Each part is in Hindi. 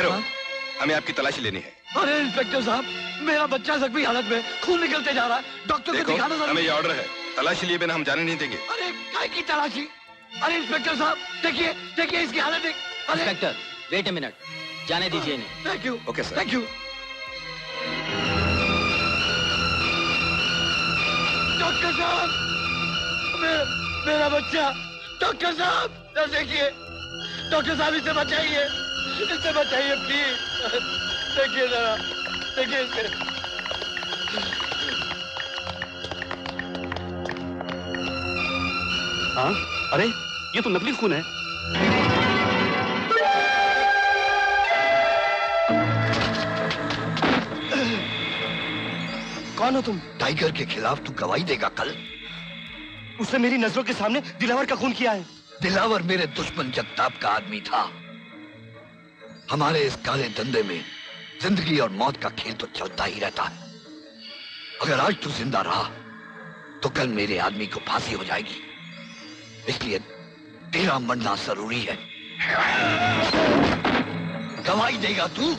भैरव, हमें आपकी तलाशी लेनी है। अरे इंस्पेक्टर साहब, मेरा बच्चा जख्मी हालत में, खून निकलते जा रहा है, डॉक्टर को दिखाना जरूरी। हमें ये ऑर्डर है, तलाशी लिए बिना हम जाने नहीं देंगे। अरे काय की तलाशी? अरे इंस्पेक्टर साहब, देखिए देखिए इसकी हालत देख। इंस्पेक्टर वेट ए मिनट, जाने दीजिए इन्हें। Thank you. Okay sir. Thank you. Doctor साहब, मेरा बच्चा, डॉक्टर साहब देखिए, डॉक्टर साहब इसे बचाइए, इसे बचाइए प्लीज। देखिए जरा, देखिए इसे। हाँ, अरे ये तो नकली खून है। कौन हो तुम? टाइगर के खिलाफ तू गवाही देगा कल? उसने मेरी नजरों के सामने दिलावर का खून किया है। दिलावर मेरे दुश्मन जगताप का आदमी था। हमारे इस काले धंधे में जिंदगी और मौत का खेल तो चलता ही रहता है। अगर आज तू जिंदा रहा तो कल मेरे आदमी को फांसी हो जाएगी, इसलिए तेरा मरना जरूरी है। गवाही देगा तू?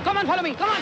Come on, follow me, come on!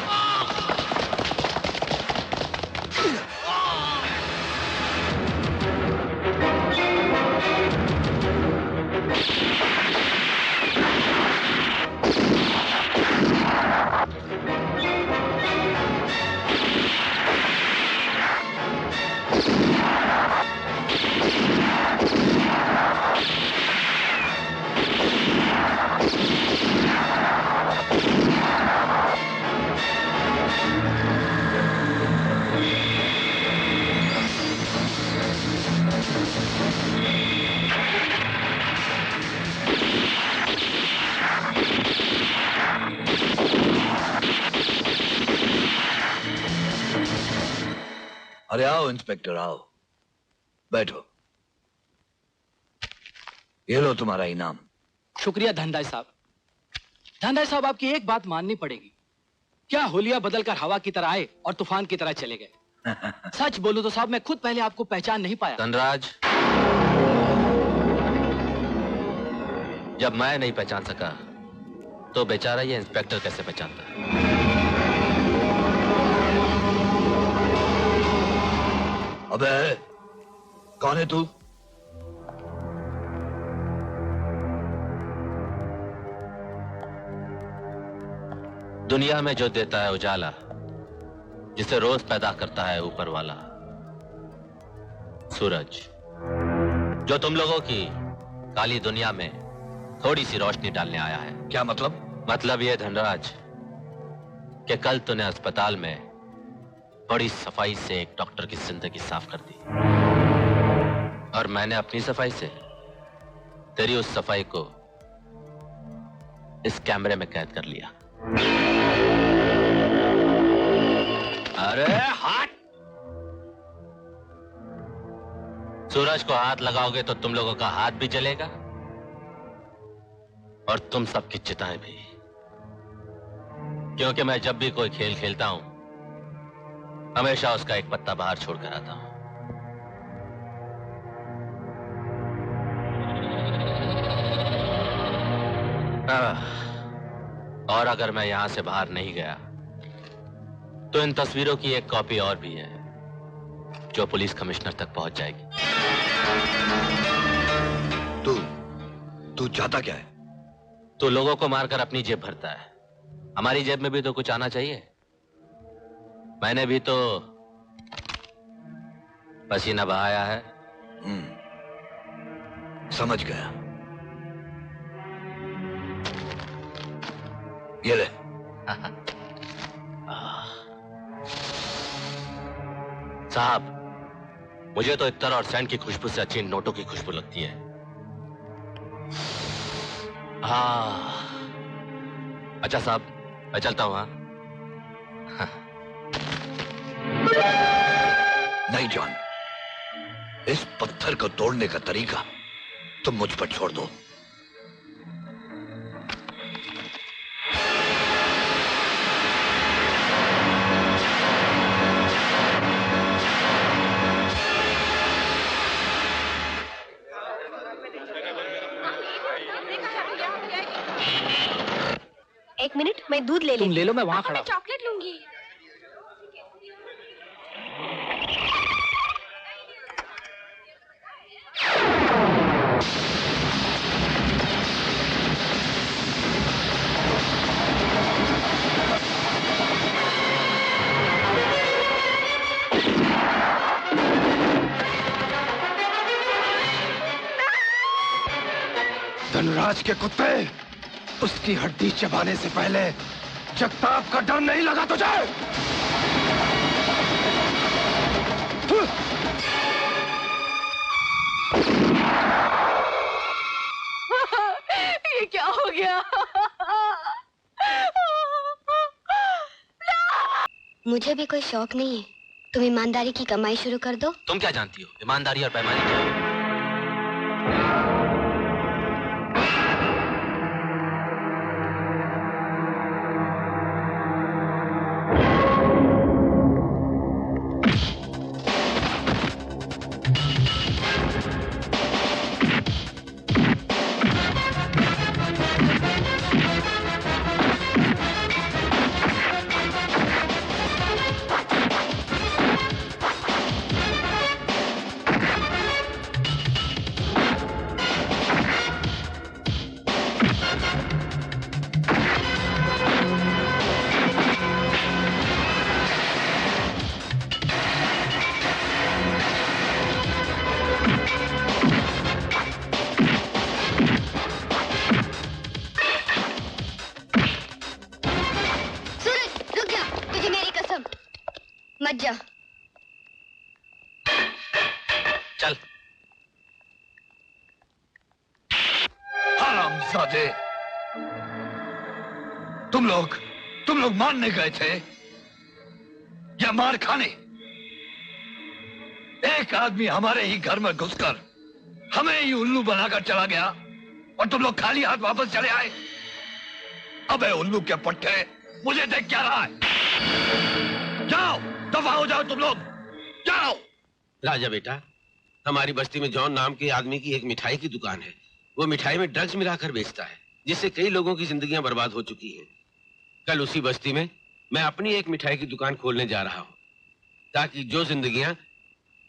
अरे आओ इंस्पेक्टर, आओ, बैठो। ये लो तुम्हारा इनाम। शुक्रिया धनराज साहब। धनराज साहब, आपकी एक बात माननी पड़ेगी। क्या होलिया बदलकर हवा की तरह आए और तूफान की तरह चले गए। सच बोलूं तो साहब, मैं खुद पहले आपको पहचान नहीं पाया। धनराज, जब मैं नहीं पहचान सका तो बेचारा ये इंस्पेक्टर कैसे पहचानता है। अबे कौन है तू? दुनिया में जो देता है उजाला, जिसे रोज पैदा करता है ऊपर वाला, सूरज, जो तुम लोगों की काली दुनिया में थोड़ी सी रोशनी डालने आया है। क्या मतलब? मतलब ये धनराज कि कल तूने अस्पताल में बड़ी सफाई से एक डॉक्टर की जिंदगी साफ कर दी, और मैंने अपनी सफाई से तेरी उस सफाई को इस कैमरे में कैद कर लिया। अरे हाथ! सूरज को हाथ लगाओगे तो तुम लोगों का हाथ भी जलेगा और तुम सबकी चिताएं भी, क्योंकि मैं जब भी कोई खेल खेलता हूं हमेशा उसका एक पत्ता बाहर छोड़कर आता हूं। और अगर मैं यहां से बाहर नहीं गया तो इन तस्वीरों की एक कॉपी और भी है जो पुलिस कमिश्नर तक पहुंच जाएगी। तू चाहता क्या है? तू लोगों को मारकर अपनी जेब भरता है, हमारी जेब में भी तो कुछ आना चाहिए। मैंने भी तो पसीना बहाया है। समझ गया। ये ले। साहब, मुझे तो इत्तर और सैंड की खुशबू से अच्छी नोटों की खुशबू लगती है। हाँ, अच्छा साहब, मैं चलता हूं। हाँ, नहीं जॉन, इस पत्थर को तोड़ने का तरीका तुम मुझ पर छोड़ दो। एक मिनट, मैं दूध ले तुम ले लो, मैं वहाँ खड़ा मैं हूँ। चॉकलेट लूंगी। धनराज के कुत्ते, उसकी हड्डी चबाने से पहले जगताप का डर नहीं लगा तुझे? ये क्या हो गया? मुझे भी कोई शौक नहीं है। तुम ईमानदारी की कमाई शुरू कर दो। तुम क्या जानती हो ईमानदारी और बेईमानी क्या है? मत जा। चल। हरामजादे, तुम लोग मारने गए थे या मार खाने? एक आदमी हमारे ही घर में घुसकर हमें ही उल्लू बनाकर चला गया और तुम लोग खाली हाथ वापस चले आए। अबे उल्लू के पट्टे, मुझे देख क्या रहा है? जाओ, दफा हो जाओ तुम लोग, जाओ। राजा बेटा, हमारी बस्ती में जॉन नाम के आदमी की एक मिठाई की दुकान है। वो मिठाई में ड्रग्स मिलाकर बेचता है, जिससे कई लोगों की जिंदगियां बर्बाद हो चुकी हैं। कल उसी बस्ती में मैं अपनी एक मिठाई की दुकान खोलने जा रहा हूं, ताकि जो जिंदगियां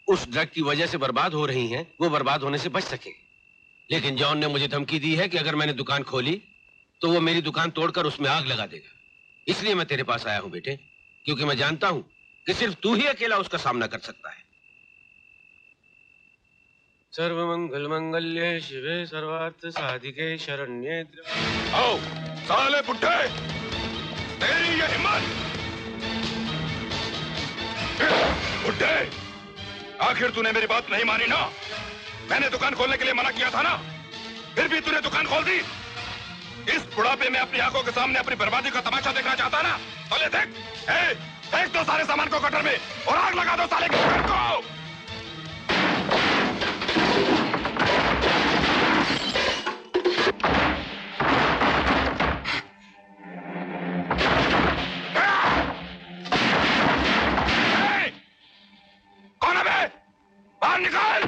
उस ड्रग की वजह से बर्बाद हो रही हैं, वो बर्बाद होने से बच सकें। लेकिन जॉन ने मुझे धमकी दी है कि अगर मैंने दुकान खोली तो वो मेरी दुकान तोड़कर उसमें आग लगा देगा। इसलिए मैं तेरे पास आया हूं बेटे, क्योंकि मैं जानता हूं कि सिर्फ तू ही अकेला उसका सामना कर सकता है। सर्वमंगल मंगल्ये शिवे सर्वार्थ साधिके शरण्ये। आओ साले बुड्ढे, तेरी ये हिम्मत! बुड्ढे, आखिर तूने मेरी बात नहीं मानी ना? मैंने दुकान खोलने के लिए मना किया था ना, फिर भी तूने दुकान खोल दी। इस बुढ़ापे में अपनी आंखों के सामने अपनी बर्बादी का तमाशा देखना चाहता ना? तो देख, फेंक दो सारे सामान को गटर में और आग लगा दो साले की दुकान को। कौन है बे? बाहर निकाल!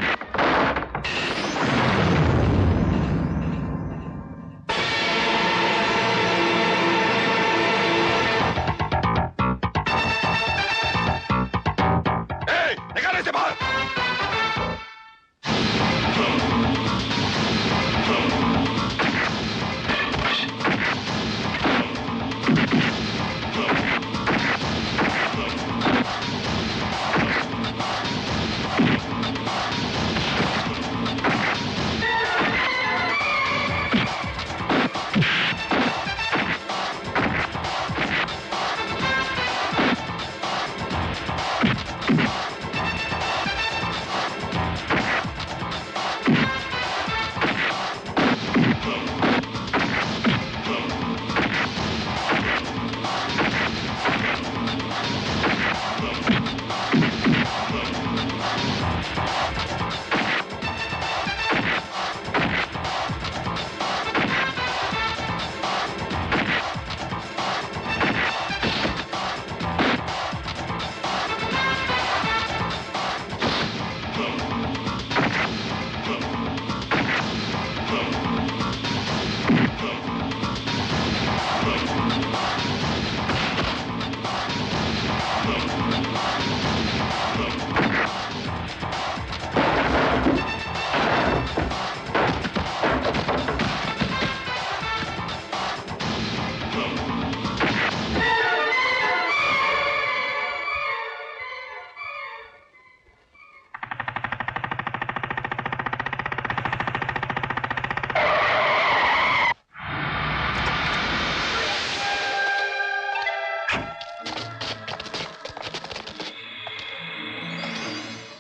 निकाल इसे बाहर!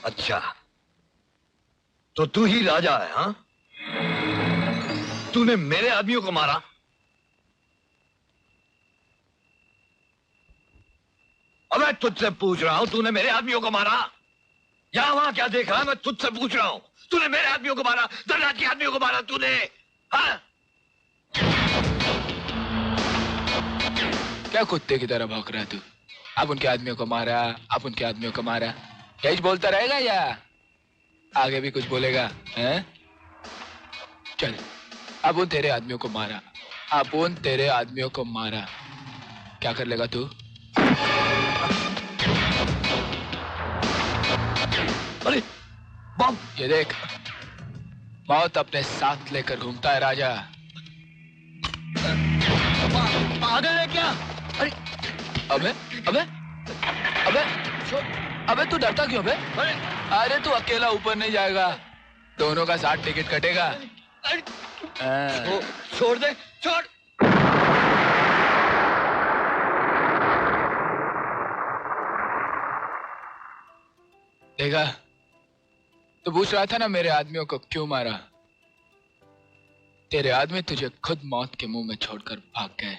अच्छा, तो तू ही राजा है? हाँ, तूने मेरे आदमियों को मारा? अब मैं तुझसे पूछ रहा हूं, तूने मेरे आदमियों को मारा? यहां वहां क्या देख रहा है? मैं तुझसे पूछ रहा हूं, तूने मेरे आदमियों को मारा? धनराज के आदमियों को मारा तूने? हाँ? क्या कुत्ते की तरह भौंक रहा है तू? अब उनके आदमियों को मारा, अब उनके आदमियों को मारा, यही बोलता रहेगा या आगे भी कुछ बोलेगा? हैं? चल, अब उन तेरे आदमियों को मारा, अब उन तेरे आदमियों को मारा, क्या कर लेगा तू? अरे बम! ये देख, मौत अपने साथ लेकर घूमता है राजा। पागल है क्या? अरे अबे अबे अबे अबे तू डरता क्यों बे? अरे तू अकेला ऊपर नहीं जाएगा, दोनों का 60 टिकट कटेगा। छोड़ दे, छोड़। देखा, तो पूछ रहा था ना मेरे आदमियों को क्यों मारा? तेरे आदमी तुझे खुद मौत के मुंह में छोड़कर भाग गए।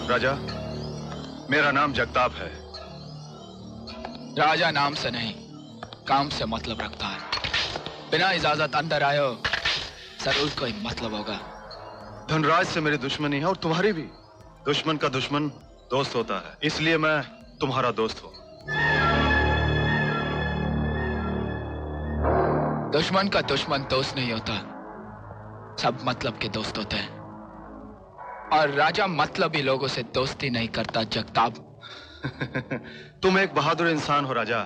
राजा, मेरा नाम जगताप है। राजा नाम से नहीं, काम से मतलब रखता है। बिना इजाजत अंदर आए हो, जरूर कोई मतलब होगा। धनराज से मेरी दुश्मनी है और तुम्हारी भी। दुश्मन का दुश्मन दोस्त होता है, इसलिए मैं तुम्हारा दोस्त हूं। दुश्मन का दुश्मन दोस्त नहीं होता, सब मतलब के दोस्त होते हैं। और राजा मतलबी लोगों से दोस्ती नहीं करता जगताप। तुम एक बहादुर इंसान हो राजा,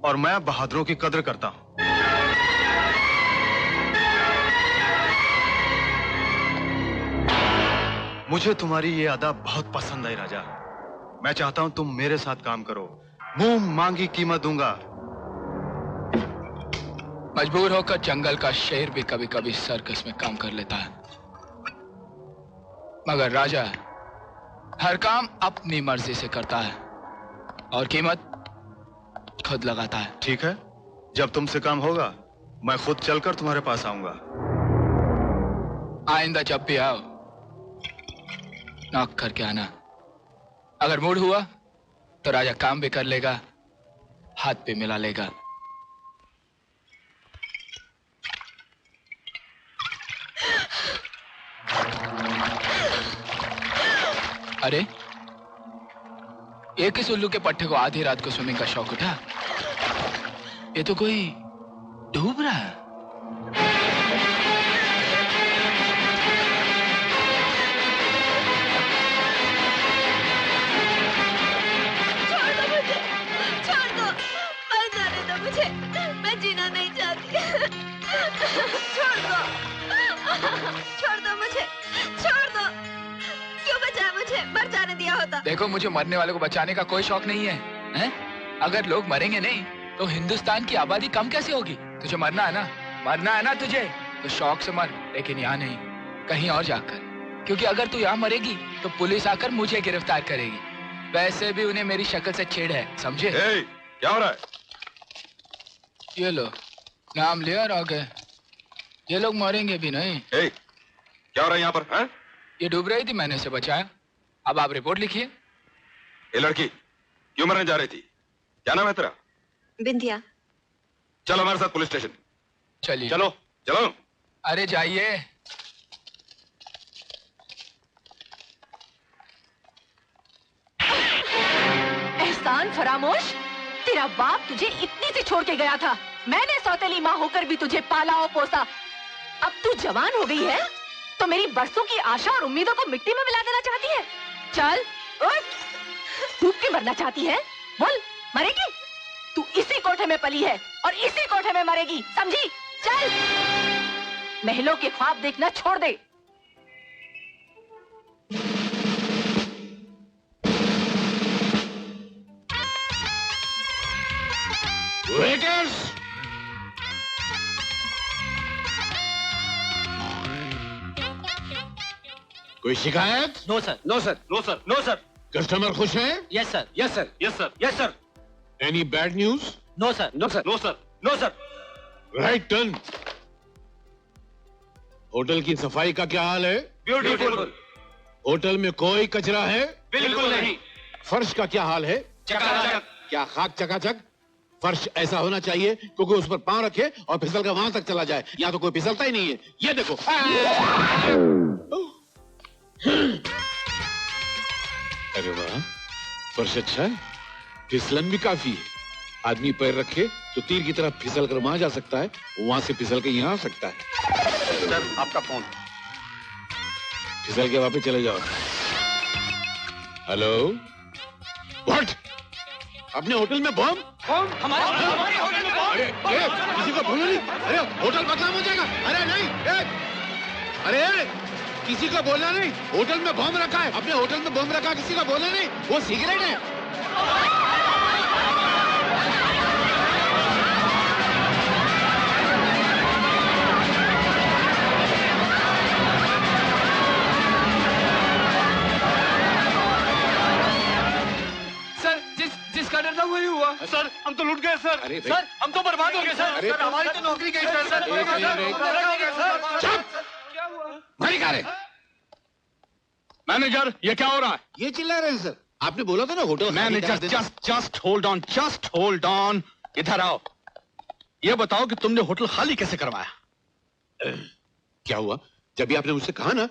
और मैं बहादुरों की कदर करता हूं। मुझे तुम्हारी ये अदा बहुत पसंद आई राजा। मैं चाहता हूं तुम मेरे साथ काम करो, मुंह मांगी कीमत दूंगा। मजबूर होकर जंगल का शेर भी कभी कभी सर्कस में काम कर लेता है, मगर राजा हर काम अपनी मर्जी से करता है और कीमत खुद लगाता है। ठीक है, जब तुमसे काम होगा मैं खुद चलकर तुम्हारे पास आऊंगा। आइंदा जब भी आओ नॉक करके आना। अगर मूड हुआ तो राजा काम भी कर लेगा, हाथ भी मिला लेगा। अरे एक किस उल्लू के पट्टे को आधी रात को स्विमिंग का शौक उठा? ये तो कोई डूब रहा है। छोड़ दो मुझे, छोड़ दो, मर जाने दो मुझे, मैं जीना नहीं चाहती। छोड़ दो मुझे, छोड़ दो। क्यों बचाया मुझे? मर जाने दिया होता। देखो, मुझे मरने वाले को बचाने का कोई शौक नहीं है, हैं? अगर लोग मरेंगे नहीं तो हिंदुस्तान की आबादी कम कैसे होगी? तुझे मरना है ना, मरना है ना तुझे, तो शौक से मर, लेकिन यहाँ नहीं, कहीं और जाकर। क्योंकि अगर तू यहाँ मरेगी तो पुलिस आकर मुझे गिरफ्तार करेगी। वैसे भी उन्हें मेरी शक्ल से छेड़ है, समझे? क्या हो रहा है? ये लो, नाम लिया और आ गए। ये लोग मरेंगे भी नहीं। क्या हो रहा है यहाँ पर? है? ये डूब रही थी, मैंने इसे बचाया। अब आप रिपोर्ट लिखिए। ये लड़की क्यों मरने जा रही थी? क्या नाम है तेरा? बिंदिया। चलो हमारे साथ पुलिस स्टेशन। चलिए। चलो चलो। अरे जाइए। एहसान फरामोश, तेरा बाप तुझे इतनी सी छोड़ के गया था। मैंने सौतेली माँ होकर भी तुझे पाला और पोसा। अब तू जवान हो गई है तो मेरी बरसों की आशा और उम्मीदों को मिट्टी में मिला देना चाहती है। चल उठ, डूब के मरना चाहती है? बोल, मरेगी? तू इसी कोठे में पली है और इसी कोठे में मरेगी, समझी? चल। महलों के ख्वाब देखना छोड़ दे। वेटर्स, कोई शिकायत? No sir. No sir, no sir, no sir. Customer खुश हैं? Yes sir. Yes sir, yes sir, yes sir. Any bad news? No sir. No sir, no sir, no sir. Right turn. Hotel की सफाई का क्या हाल है? ब्यूटीफुल। होटल में कोई कचरा है? बिल्कुल नहीं। फर्श का क्या हाल है? चकाचक। क्या खाक चकाचक? फर्श ऐसा होना चाहिए क्योंकि उस पर पांव रखे और फिसल कर वहां तक चला जाए। यहाँ तो कोई फिसलता ही नहीं है। ये देखो। अरे वाह, फर्श अच्छा है, फिसलन भी काफी है। आदमी पैर रखे तो तीर की तरह फिसल कर वहां जा सकता है, वहां से फिसल के यहाँ आ सकता है। सर, आपका फोन। फिसल के वापस चले जाओ। Hello, what? अपने होटल में बम? हमारे होटल में बम? अरे किसी को बोलो नहीं। अरे होटल बदनाम हो जाएगा। अरे नहीं, अरे किसी को बोलना नहीं। होटल में बम रखा है, अपने होटल में बम रखा है, किसी को बोलना नहीं। वो सिगरेट है। जिसका डर था वही हुआ। सर, हम तो लूट गए सर। अरे सर, हम तो बर्बाद हो गए सर। अरे, सर, हमारी तो नौकरी गई सर। सर, क्या हुआ? भाई कहाँ है? मैनेजर, ये क्या हो रहा है? ये चिल्ला रहे हैं सर। आपने बोला था ना hotel. Manager, just hold on, just hold on. इधर आओ। ये बताओ कि तुमने होटल खाली कैसे करवाया? क्या हुआ? जब भी आपने मुझसे कहा ना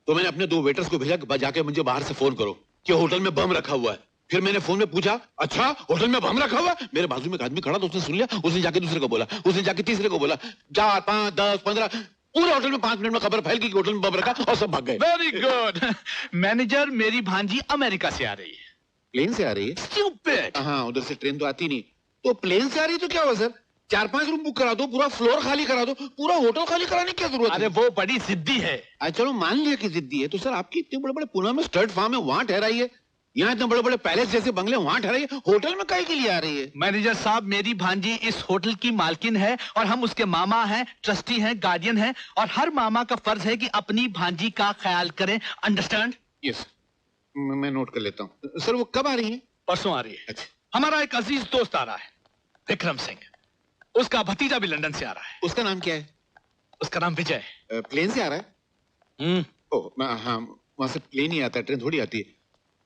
तो मैंने अपने 2 वेटर्स को भेजा, जाके मुझे बाहर से फोन करो कि होटल में बम रखा हुआ है। फिर मैंने फोन में पूछा, अच्छा होटल में बम रखा हुआ? मेरे बाजू में एक आदमी खड़ा था, उसने सुन लिया। उसने जाके दूसरे को बोला, उसने जाके तीसरे को बोला। 4, 5, 10, 15 पूरे होटल में 5 मिनट में खबर फैल गई कि होटल में बम रखा और सब भाग गए। Very good. मैनेजर, मेरी भांजी अमेरिका से आ रही है। प्लेन से आ रही है? स्टूपिड। हाँ, उधर से ट्रेन तो आती नहीं। तो प्लेन से आ रही है तो क्या हुआ सर? 4-5 रूम बुक करा दो, पूरा फ्लोर खाली करा दो, पूरा होटल खाली कराने की क्या जरूरत है? अरे वो बड़ी जिद्दी है। चलो मान लिया कि जिद्दी है, तो सर आपकी इतने बड़े बड़े पुणे में स्टड फार्म है, वहां ठहराई है। यहाँ इतने बड़े बड़े पैलेस जैसे बंगले वहां ठहराई है, होटल में काहे के लिए आ रही है? मैनेजर साहब, मेरी भांजी इस होटल की मालकिन है और हम उसके मामा हैं, ट्रस्टी हैं, गार्डियन हैं, और हर मामा का फर्ज है कि अपनी भांजी का ख्याल करें। अंडरस्टैंड? यस, मैं नोट कर लेता हूँ। सर वो कब आ रही है? परसों आ रही है। अच्छा। हमारा एक अजीज दोस्त आ रहा है, विक्रम सिंह। उसका भतीजा भी लंदन से आ रहा है। उसका नाम क्या है? उसका नाम विजय। प्लेन से आ रहा है? ओह हाँ, वहां से प्लेन ही आता है, ट्रेन थोड़ी आती है।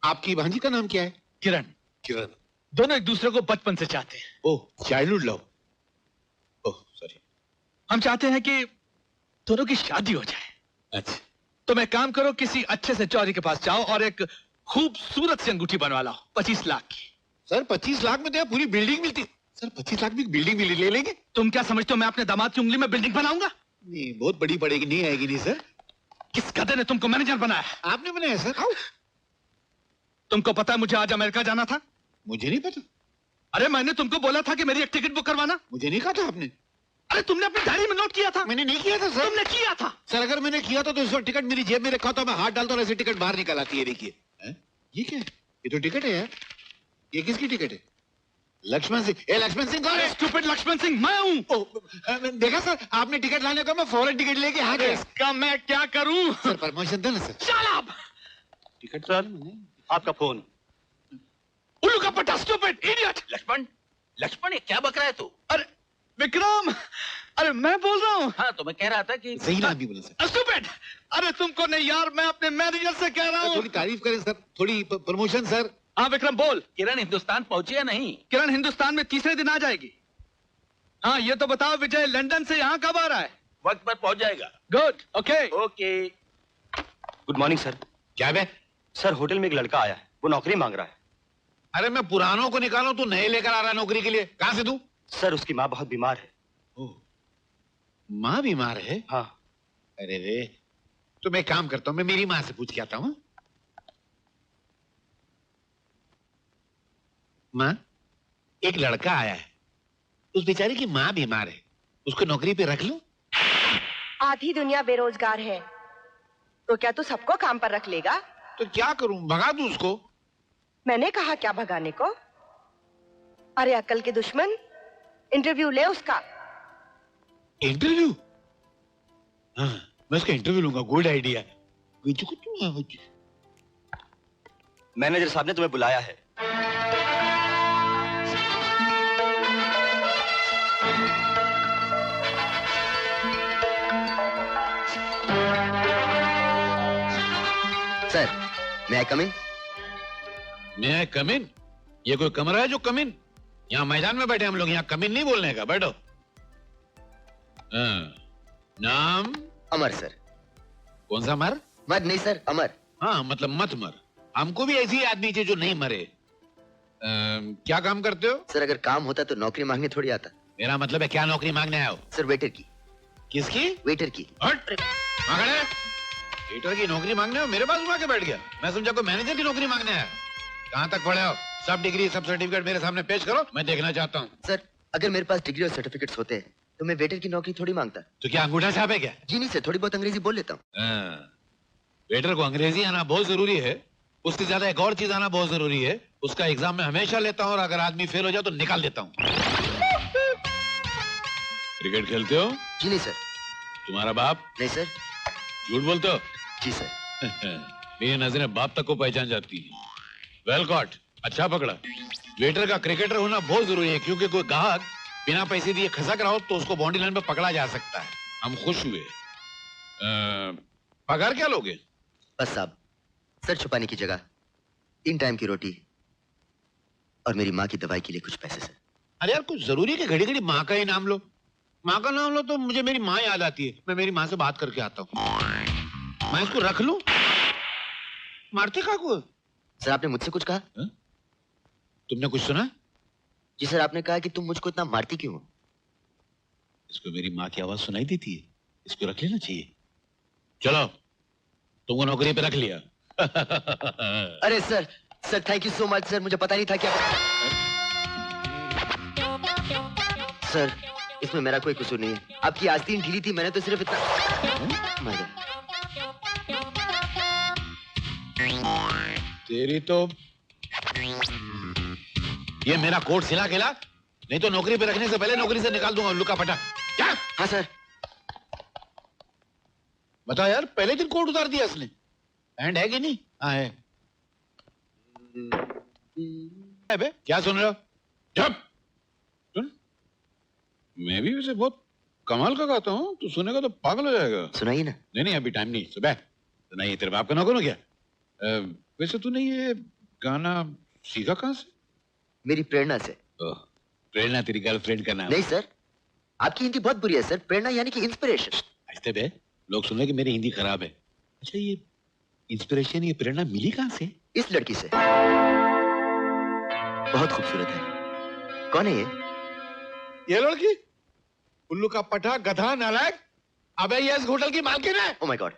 आपकी भांजी का नाम क्या है? किरण। किरण। दोनों एक दूसरे को बचपन से चाहते हैं। ओह, चाइल्डहुड लव। Oh sorry. हम चाहते हैं कि दोनों की शादी हो जाए। अच्छा। तुम एक काम करो, किसी अच्छे से चौधरी के पास जाओ और एक खूबसूरत सी अंगूठी बनवा लाओ, 25 लाख की। सर 25 लाख में तो यहाँ पूरी बिल्डिंग मिलती। सर 25 लाख में बिल्डिंग भी ले लेंगे? तुम क्या समझते हो मैं अपने दामाद की उंगली में बिल्डिंग बनाऊंगा? नहीं, बहुत बड़ी पड़ेगी, नहीं आएगी। नहीं सर। किस गधे ने तुमको मैनेजर बनाया? आपने बनाया सर। आओ। तुमको पता है मुझे आज अमेरिका जाना था? मुझे नहीं पता। अरे मैंने तुमको बोला था कि मेरी एक टिकट बुक करवाना। मुझे नहीं कहा था आपने। अरे तुमने अपनी डायरी में नोट किया था। मैंने नहीं किया था सर। तुमने किया था। सर अगर मैंने किया था तो इस वक्त टिकट मेरी जेब में रखा था, मैं हाथ डालता और ऐसे टिकट बाहर निकल आती है। देखिए ये क्या है? ये तो टिकट है यार। ये किसकी टिकट है? लक्ष्मण सिंह। लक्ष्मण सिंह कौन है? स्टूपिड लक्ष्मण सिंह मैं हूँ। देखा सर, आपने टिकट लाने का, मैं फौरन टिकट लेके आ गया। इसका मैं क्या करूं? सर परमिशन दो ना sir. Shut up! Ticket sir आपका फोन। उल्लू का पट्टा, स्टूपिड इडियट। लक्ष्मण ये क्या बक रहा है तू? अरे विक्रम, अरे मैं बोल रहा हूँ। हाँ, तो मैं कह रहा था कि सही नाम भी बोला सर। स्टूपिड। अरे तुमको नहीं यार, मैं अपने मैनेजर से कह रहा हूँ। थोड़ी तारीफ करें सर, थोड़ी प्रमोशन सर। हाँ विक्रम बोल। किरण हिंदुस्तान पहुंची या नहीं? किरण हिंदुस्तान में तीसरे दिन आ जाएगी। हाँ ये तो बताओ विजय लंदन से यहाँ कब आ रहा है? वक्त पर पहुंच जाएगा। Good, okay okay. Good morning sir. क्या बे? सर होटल में एक लड़का आया है, वो नौकरी मांग रहा है। अरे मैं पुरानों को निकालूं, तू नए लेकर आ रहा है नौकरी के लिए? कहां से तू? सर उसकी माँ बहुत बीमार है। ओह, माँ बीमार है? हाँ। अरे रे, तो मैं काम करता हूँ, मैं मेरी माँ से पूछ के आता हूँ। माँ, एक लड़का आया है, उस बेचारे की माँ बीमार है, उसको नौकरी पे रख लो। आधी दुनिया बेरोजगार है, तो क्या तू सबको काम पर रख लेगा? तो क्या करूं, भगा दूं उसको? मैंने कहा क्या भगाने को? अरे अक्ल के दुश्मन, इंटरव्यू ले उसका। इंटरव्यू? हाँ, मैं उसका इंटरव्यू लूंगा। Good idea. मैनेजर साहब ने तुम्हें बुलाया है। Sir, may I come in? मैं आई कम इन? ये कोई कमरा है जो कम इन? यहाँ मैदान में बैठे हम लोग, यहाँ कम इन नहीं बोलने का। बैठो। नाम? अमर सर। कौन सा मर? मर नहीं सर, अमर। हाँ, मतलब मत मर। हमको भी ऐसी आदमी चाहिए जो नहीं मरे। क्या काम करते हो? सर अगर काम होता तो नौकरी मांगने थोड़ी आता। मेरा मतलब है क्या नौकरी मांगने आए हो? सर वेटर की। किसकी? वेटर की। वेटर की नौकरी मांगने हो? मेरे पास आके बैठ गया। मैं समझा कोई मैनेजर की नौकरी मांगने आया। कहाँ तक पढ़े हो? सब डिग्री सब सर्टिफिकेट मेरे सामने पेश करो, मैं देखना चाहता हूँ। सर अगर मेरे पास डिग्री और सर्टिफिकेट्स होते हैं तो मैं वेटर की नौकरी थोड़ी मांगता। तो क्या अंगूठा छाप है क्या? जी नहीं सर, थोड़ी बहुत अंग्रेजी बोल लेता हूँ। वेटर को अंग्रेजी आना बहुत जरूरी है। उससे ज्यादा एक और चीज आना बहुत जरूरी है। उसका एग्जाम मैं हमेशा लेता हूँ और अगर आदमी फेल हो जाए तो निकाल देता हूँ। क्रिकेट खेलते हो? जी नहीं सर। तुम्हारा बाप? नहीं सर। झूठ बोलते हो? जी सर। मेरी नजरें बाप तक को पहचान जाती है। वेल कॉट, अच्छा पकड़ा। वेटर का क्रिकेटर होना बहुत जरूरी है क्योंकि कोई ग्राहक बिना पैसे दिए खसक रहा हो तो उसको बाउंड्री लाइन पे पकड़ा जा सकता है। हम खुश हुए। पगार क्या लोगे? बस साहब, सर छुपाने की जगह 3 टाइम की रोटी और मेरी माँ की दवाई के लिए कुछ पैसे सर। अरे यार कुछ जरूरी है कि घड़ी घड़ी माँ का ही नाम लो? माँ का नाम लो तो मुझे मेरी माँ याद आती है। मैं मेरी माँ से बात करके आता हूँ। मैं इसको रख लूं? मारते का को? सर आपने मुझसे कुछ कहा? तुमने कुछ सुना? जी सर, आपने कहा कि तुम मुझको इतना मारती क्यों हो? इसको मेरी माँ की आवाज सुनाई देती है। इसको रख लेना चाहिए। चलो, तुमको नौकरी पे रख लिया। अरे sir, sir thank you so much sir, मुझे पता नहीं था क्या। सर इसमें मेरा कोई कसूर नहीं है। आपकी आस्तीन ढीली थी, मैंने तो सिर्फ इतना। तेरी तो ये मेरा कोट सिला खेला, नहीं तो नौकरी पे रखने से पहले नौकरी से निकाल दूंगा लुका फटा। क्या? हाँ सर। बता यार, पहले दिन कोट उतार दिया इसने। एंड है कि नहीं? हाँ है। बे, क्या सुन रहे हो? चुप। सुन, मैं भी वैसे बहुत कमाल का गाता हूँ। तू सुनेगा तो पागल हो जाएगा। सुनाइए ना। नहीं अभी टाइम नहीं। सुबह सुनाइए। तेरे बाप का नौकर हो क्या? वैसे तूने ये गाना सीखा कहाँ से? मेरी प्रेरणा से। प्रेरणा तेरी गर्लफ्रेंड का नाम? नहीं सर, आपकी हिंदी बहुत बुरी है सर। प्रेरणा यानी कि इंस्पिरेशन। ऐसे बे, लोग सुन रहे कि मेरी हिंदी खराब है। अच्छा, ये इंस्पिरेशन, ये प्रेरणा मिली कहाँ से? इस लड़की से। बहुत खूबसूरत है। कौन है ये? ये लड़की? उल्लू का पटा, गधा, नालायक। अबे ये इस होटल की मालकिन है। Oh my God.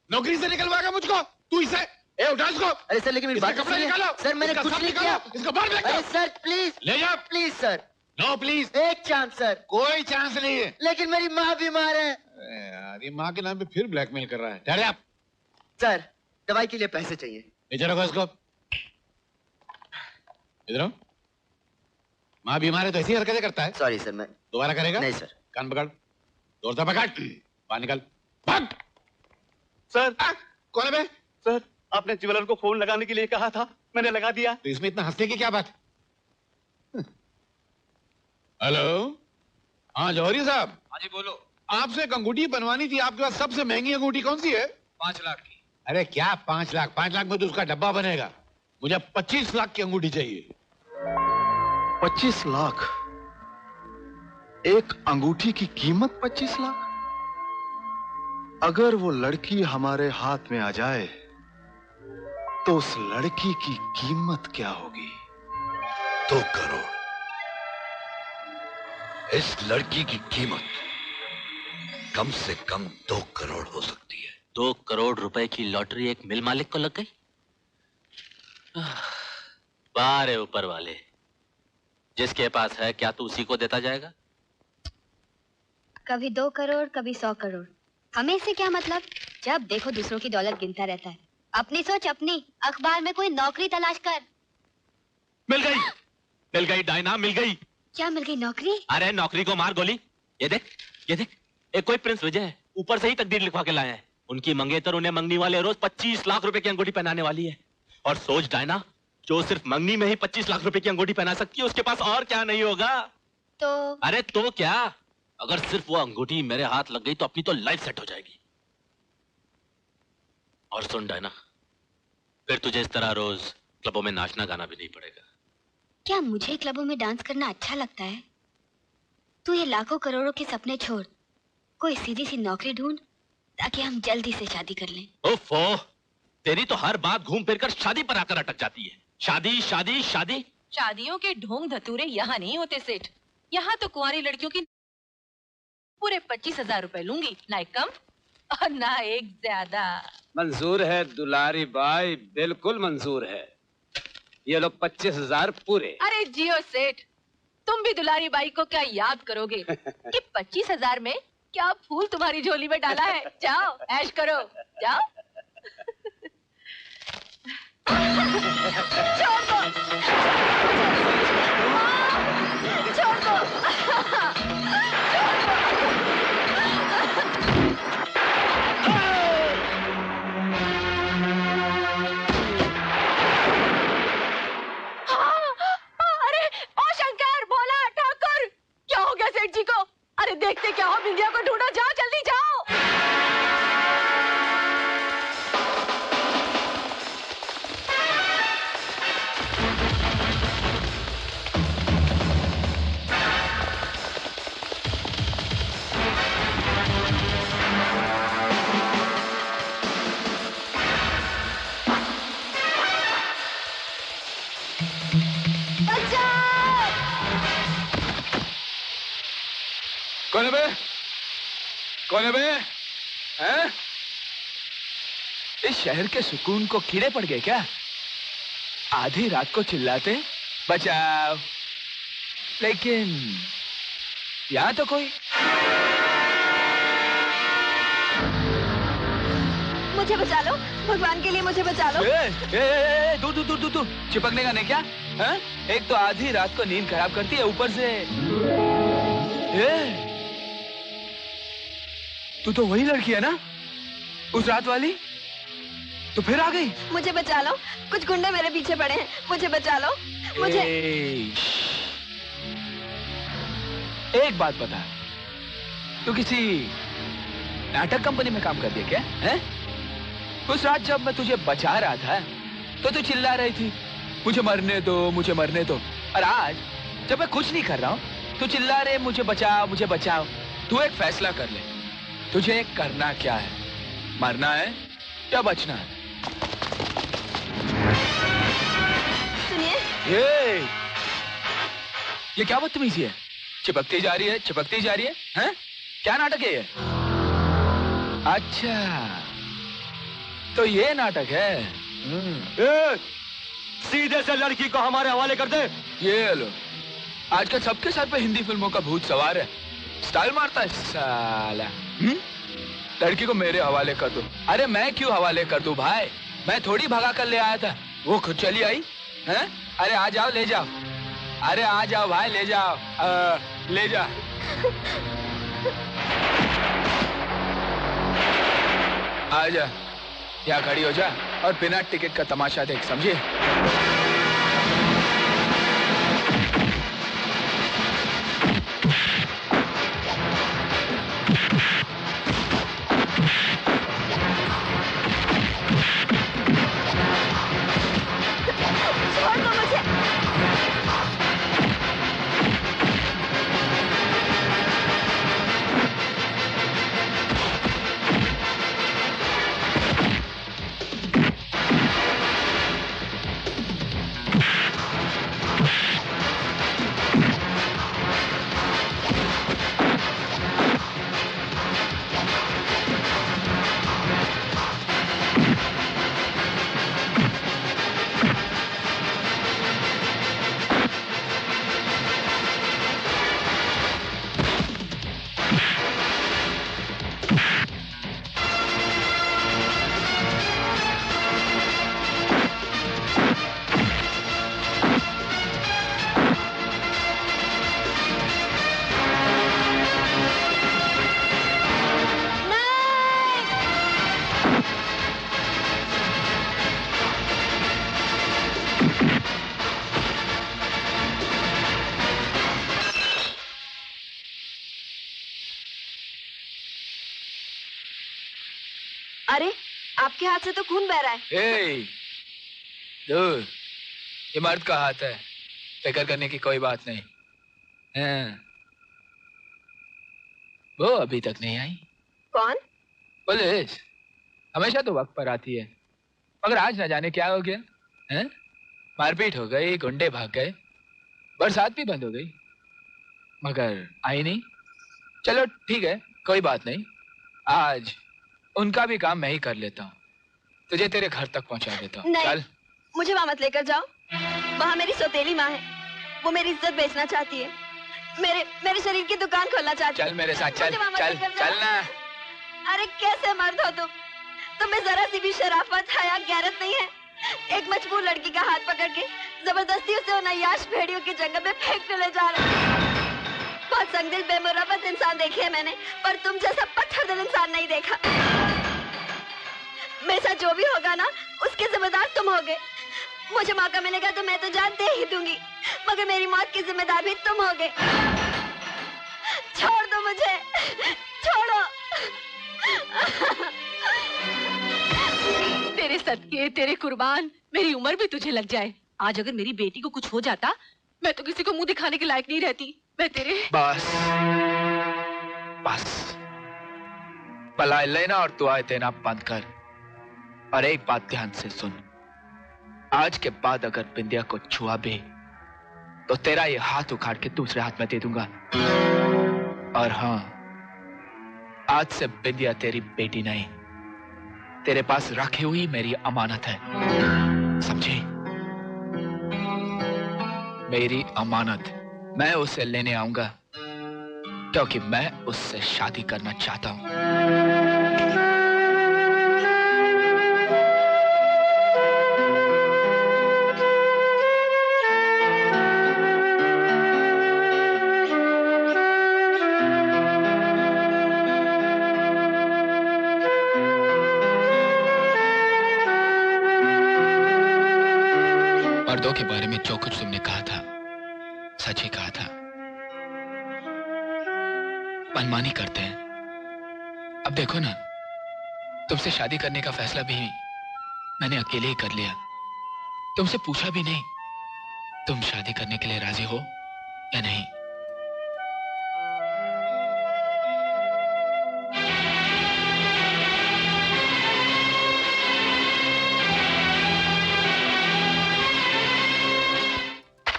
नौकरी से निकलवाएगा मुझको तू इसे? उठा इसको। अरे सर लेकिन मेरी बात कपड़े निकालो। सर मैंने कुछ नहीं किया। इसको बाहर फेंक दो। अरे सर प्लीज। ले जा। Please sir. No please. एक चांस सर। कोई चांस नहीं है। लेकिन मेरी माँ बीमार है। यार ये माँ के नाम पे फिर ब्लैकमेल कर रहा है। ठहरे आप। सर दवाई के लिए पैसे चाहिए। नीचे रखो इसको। इधर आओ। माँ बीमार है तो ऐसी हरकतें करता है। सॉरी सर, मैं दोबारा करेगा? नहीं सर। कान पकड़, जोर से पकड़, बाहर निकल, भाग। सर कौन है बे? सर आपने ज्वेलर को फोन लगाने के लिए कहा था, मैंने लगा दिया। तो इसमें इतना हंसने की क्या बात? हेलो, हाँ जौहरी साहब। हाँ जी बोलो। आपसे एक अंगूठी बनवानी थी। आपके पास सबसे महंगी अंगूठी कौन सी है? 5 लाख की। अरे क्या 5 लाख? 5 लाख में तो उसका डब्बा बनेगा। मुझे 25 लाख की अंगूठी चाहिए। 25 लाख? एक अंगूठी की कीमत 25 लाख? अगर वो लड़की हमारे हाथ में आ जाए तो उस लड़की की कीमत क्या होगी? 2 करोड़। इस लड़की की कीमत कम से कम 2 करोड़ हो सकती है। 2 करोड़ रुपए की लॉटरी एक मिल मालिक को लग गई। बारे ऊपर वाले, जिसके पास है क्या तू उसी को देता जाएगा? कभी 2 करोड़, कभी 100 करोड़। हमें इससे क्या मतलब? जब देखो दूसरों की दौलत गिनता रहता है। अपनी सोच अपनी। अखबार में कोई नौकरी तलाश कर। मिल गई डायना, मिल गई। क्या मिल गई? नौकरी? अरे नौकरी को मार गोली। ये देख, ये देख, एक कोई प्रिंस विजय है, ऊपर से ही तकदीर लिखवा के लाए हैं। उनकी मंगेतर उन्हें मंगनी वाले रोज 25 लाख रुपए की अंगूठी पहनाने वाली है। और सोच डायना, जो सिर्फ मंगनी में ही 25 लाख रुपए की अंगूठी पहना सकती है, उसके पास और क्या नहीं होगा? तो अरे तो क्या, अगर सिर्फ वो अंगूठी मेरे हाथ लग गई तो अपनी तो लाइफ सेट हो जाएगी। और सुन डायना, फिर तुझे इस तरह रोज क्लबों में नाचना गाना भी नहीं पड़ेगा। क्या मुझे क्लबों में डांस करना अच्छा लगता है? तू ये लाखों करोड़ों के सपने छोड़, कोई सीधी सी नौकरी ढूंढ ताकि हम जल्दी से शादी कर लें। ओफो, तेरी तो हर बात घूम फिर कर शादी पर आकर अटक जाती है। शादी शादी शादी। शादियों के ढोंग धतूरे यहाँ नहीं होते सेठ। यहाँ तो कुंवारी लड़कियों की पूरे 25,000 रुपए लूंगी, ना एक कम और ना एक ज्यादा। मंजूर है दुलारी बाई, बिल्कुल मंजूर है। ये लो 25,000 पूरे। अरे जियो सेठ, तुम भी दुलारी बाई को क्या याद करोगे कि 25,000 में क्या फूल तुम्हारी झोली में डाला है। जाओ ऐश करो, जाओ। छोड़ दो, छोड़ दो, अरे ओ शंकर, भोला, ठाकुर, क्या हो गया सेठ जी को? अरे देखते क्या हो, बिंदिया को ढूंढो, जाओ जल्दी जाओ। कौन है बे? कौन है बे? हैं? इस शहर के सुकून को कीड़े पड़ गए क्या? आधी रात को चिल्लाते बचाओ, लेकिन यहाँ तो कोई। मुझे बचा लो, भगवान के लिए मुझे बचा लो। दूर दूर दूर दूर दूर, चिपकने का नहीं क्या? हैं? एक तो आधी रात को नींद खराब करती है, ऊपर से तू तो वही लड़की है ना, उस रात वाली? तो फिर आ गई? मुझे बचा लो, कुछ गुंडे मेरे पीछे पड़े हैं, मुझे बचा लो। मुझे एक बात बता, तू किसी नाटक कंपनी में काम कर रही है क्या? हैं? उस रात जब मैं तुझे बचा रहा था तो तू चिल्ला रही थी, मुझे मरने दो, मुझे मरने दो। और आज जब मैं कुछ नहीं कर रहा हूँ तू चिल्ला रहे मुझे बचाओ, मुझे बचाओ। तू एक फैसला कर ले, तुझे करना क्या है? मरना है या बचना है? सुनिए, ये क्या बदतमीजी है? चिपकती जा रही है, चिपकती जा रही है, हैं? क्या नाटक है ये? अच्छा, तो ये नाटक है। सीधे से लड़की को हमारे हवाले कर दे। ये लो, आजकल सबके सर पे हिंदी फिल्मों का भूत सवार है, स्टाइल मारता है साला। लड़की को मेरे हवाले कर दो। अरे मैं क्यों हवाले कर दूं भाई, मैं थोड़ी भगा कर ले आया था, वो खुद चली आई। हैं? अरे आ जाओ, ले जाओ। अरे आ जाओ भाई, ले जाओ, ले जा। आ जा, यहाँ खड़ी हो जा और बिना टिकट का तमाशा देख, समझे? अरे आपके हाथ से तो खून बह रहा है। दूर, ये मर्द का हाथ है, फिक्र करने की कोई बात नहीं। वो अभी तक नहीं आई। कौन? पुलिस हमेशा तो वक्त पर आती है, मगर आज न जाने क्या हो गया है? मारपीट हो गई, गुंडे भाग गए, बरसात भी बंद हो गई, मगर आई नहीं। चलो ठीक है, कोई बात नहीं, आज उनका भी काम मैं ही कर लेता हूँ, तुझे तेरे घर तक पहुँचा देता हूँ। चल। मुझे वहाँ मत लेकर जाओ, वहाँ मेरी सौतेली माँ है, वो मेरी इज्जत बेचना चाहती है, मेरे शरीर की दुकान खोलना चाहती है। चल मेरे साथ, चल चल चल ना। अरे कैसे मर्द हो तुम? तुम्हें जरा सी भी शराफत, हया, गैरत नहीं है? एक मजबूर लड़की का हाथ पकड़ के जबरदस्ती उसे उन अय्याश भेड़ियों के जंगल में फेंकने ले जा रहे हो। बहुत संगदिल बेमुरवत इंसान देखे है मैंने, पर तुम जैसा पत्थर दिल इंसान नहीं देखा। मेरे साथ जो भी होगा ना, उसके जिम्मेदार तुम होगे। मुझे मौका मिलेगा तो मैं तो जान दे ही दूंगी, मगर मेरी मौत की जिम्मेदार भी तुम होगे। छोड़ दो मुझे, छोड़ो। तेरे सदके, तेरे कुर्बान, मेरी उम्र भी तुझे लग जाए। आज अगर मेरी बेटी को कुछ हो जाता, मैं तो किसी को मुंह दिखाने के लायक नहीं रहती। मैं तेरे बस पलाए लेना और दुआएं देना बंद कर। और एक बात ध्यान से सुन, आज के बाद अगर बिंदिया को छुआ भी तो तेरा ये हाथ उखाड़ के दूसरे हाथ में दे दूंगा। और हाँ, आज से बिंदिया तेरी बेटी नहीं, तेरे पास रखी हुई मेरी अमानत है, समझी? मेरी अमानत, मैं उसे लेने आऊंगा क्योंकि मैं उससे शादी करना चाहता हूं। मर्दों के बारे में जो कुछ तुमने कहा था, सच ही कहा था। मनमानी करते हैं। अब देखो ना, तुमसे शादी करने का फैसला भी मैंने अकेले ही कर लिया, तुमसे पूछा भी नहीं। तुम शादी करने के लिए राजी हो या नहीं?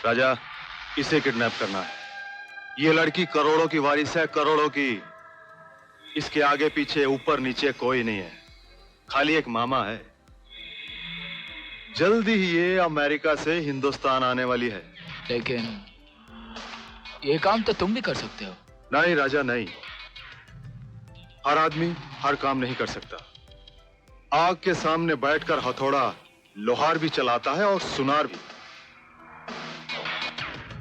राजा, इसे किडनैप करना है। ये लड़की करोड़ों की वारिस है, करोड़ों की। इसके आगे पीछे ऊपर नीचे कोई नहीं है, खाली एक मामा है। जल्दी ही ये अमेरिका से हिंदुस्तान आने वाली है। लेकिन ये काम तो तुम भी कर सकते हो। नहीं राजा, नहीं। हर आदमी हर काम नहीं कर सकता। आग के सामने बैठकर हथौड़ा लोहार भी चलाता है और सुनार भी,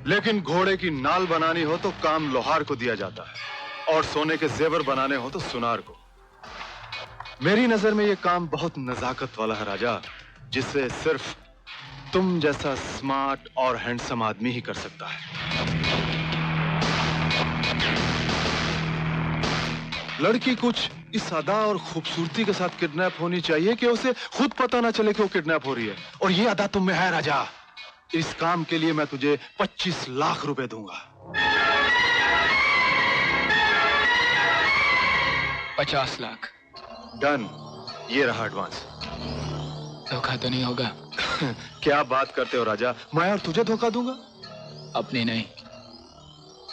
लेकिन घोड़े की नाल बनानी हो तो काम लोहार को दिया जाता है और सोने के जेवर बनाने हो तो सुनार को। मेरी नजर में यह काम बहुत नजाकत वाला है राजा, जिससे सिर्फ तुम जैसा स्मार्ट और हैंडसम आदमी ही कर सकता है। लड़की कुछ इस अदा और खूबसूरती के साथ किडनैप होनी चाहिए कि उसे खुद पता ना चले कि वो किडनैप हो रही है, और ये अदा तुम में है राजा। इस काम के लिए मैं तुझे 25 लाख रुपए दूंगा। 50 लाख। डन, ये रहा एडवांस। धोखा तो नहीं होगा? क्या बात करते हो राजा, मैं और तुझे धोखा दूंगा? अपनी नहीं,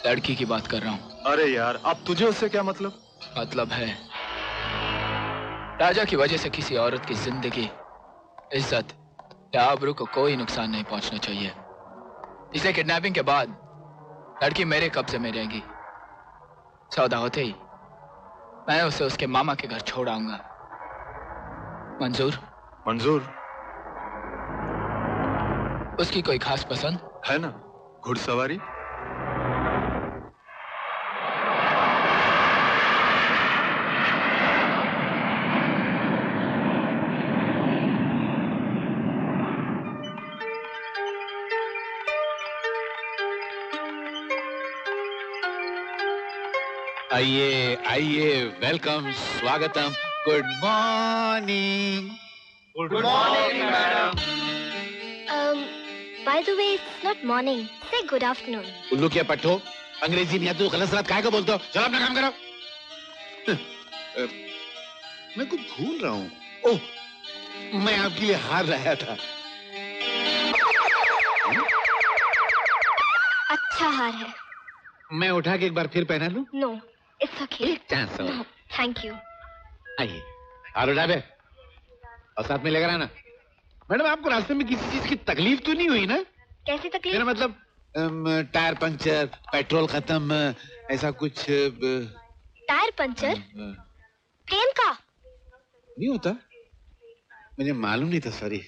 लड़की की बात कर रहा हूं। अरे यार, अब तुझे उससे क्या मतलब? मतलब है, राजा की वजह से किसी औरत की जिंदगी, इज्जत या आबरू को कोई नुकसान नहीं पहुंचना चाहिए। इसलिए किडनैपिंग के बाद लड़की मेरे कब्जे में रहेगी। सौदा होते ही मैं उसे उसके मामा के घर छोड़ आऊंगा। मंजूर? मंजूर। उसकी कोई खास पसंद है ना? घुड़सवारी। आइए आइए, वेलकम, स्वागतम। Good morning. Good morning madam. By the way it's not morning, से गुड आफ्टरनून। उल्लू क्या पट्टो, अंग्रेजी में तू गलत सलत काय को बोलते हो? चलो अपना काम करो। मैं कुछ भूल रहा हूँ। ओह, मैं आपके लिए हार रहा था। अच्छा हार है। मैं उठा के एक बार फिर पहना लूं? No, it's okay. एक चांस और। No, thank you. आइए, हार उठा दे और साथ में लेकर आना। मैडम, आपको रास्ते में किसी चीज की तकलीफ तो नहीं हुई ना? कैसी तकलीफ? मेरा मतलब टायर पंचर, पेट्रोल खत्म, ऐसा कुछ? Tyre puncture? प्लेन का? नहीं होता, मुझे मालूम नहीं था, सॉरी।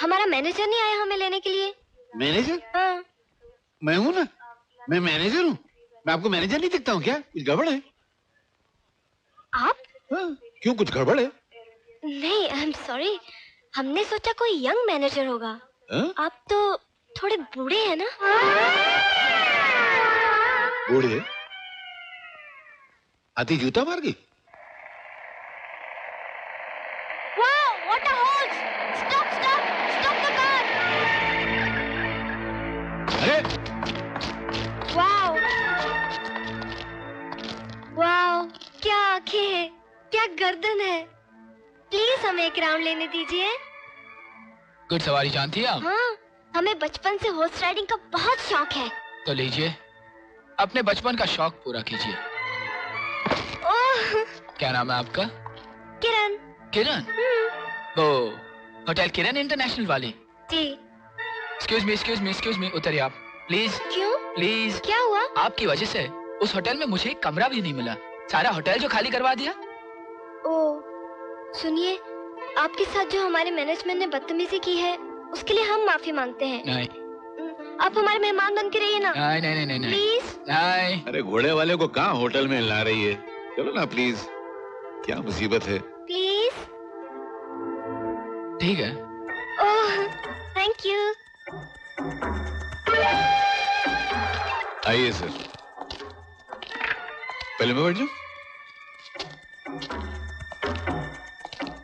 हमारा मैनेजर नहीं आया हमें लेने के लिए। मैनेजर? हाँ। मैं हूँ ना, मैं मैनेजर हूँ। मैं आपको मैनेजर नहीं दिखता हूँ क्या? कुछ गड़बड़ है? आप? हाँ, क्यों, कुछ गड़बड़ है? नहीं, आई एम सॉरी, हमने सोचा कोई यंग मैनेजर होगा। आप तो थोड़े बूढ़े हैं ना? बूढ़े? हाथी जूता मार गई? Wow, what a horse! Stop, stop, stop the car! अरे! Wow! Wow, क्या आंखें हैं, क्या गर्दन है। प्लीज हमें एक राउंड लेने दीजिए। गुड सवारी जानती हैं आप? हाँ, हमें बचपन से हॉर्स राइडिंग का बहुत शौक है। तो लीजिए, अपने बचपन का शौक पूरा कीजिए। ओह! क्या नाम है आपका? किरण। किरण? वो होटल किरण इंटरनेशनल वाली? जी। एक्सक्यूज मी, उतरिए आप प्लीज। क्यों? प्लीज। क्या हुआ? आपकी वजह से उस होटल में मुझे एक कमरा भी नहीं मिला, सारा होटल जो खाली करवा दिया। ओह, सुनिए, आपके साथ जो हमारे मैनेजमेंट ने बदतमीजी की है, उसके लिए हम माफी मांगते हैं। नहीं, आप हमारे मेहमान बन के रहिए ना। नहीं, प्लीज। नहीं। अरे घोड़े वाले को कहाँ होटल में ला रही है? चलो ना प्लीज, क्या मुसीबत है? प्लीज। ठीक है। ओह, थैंक यू। आइए सर, पहले मैं बैठ जाऊं?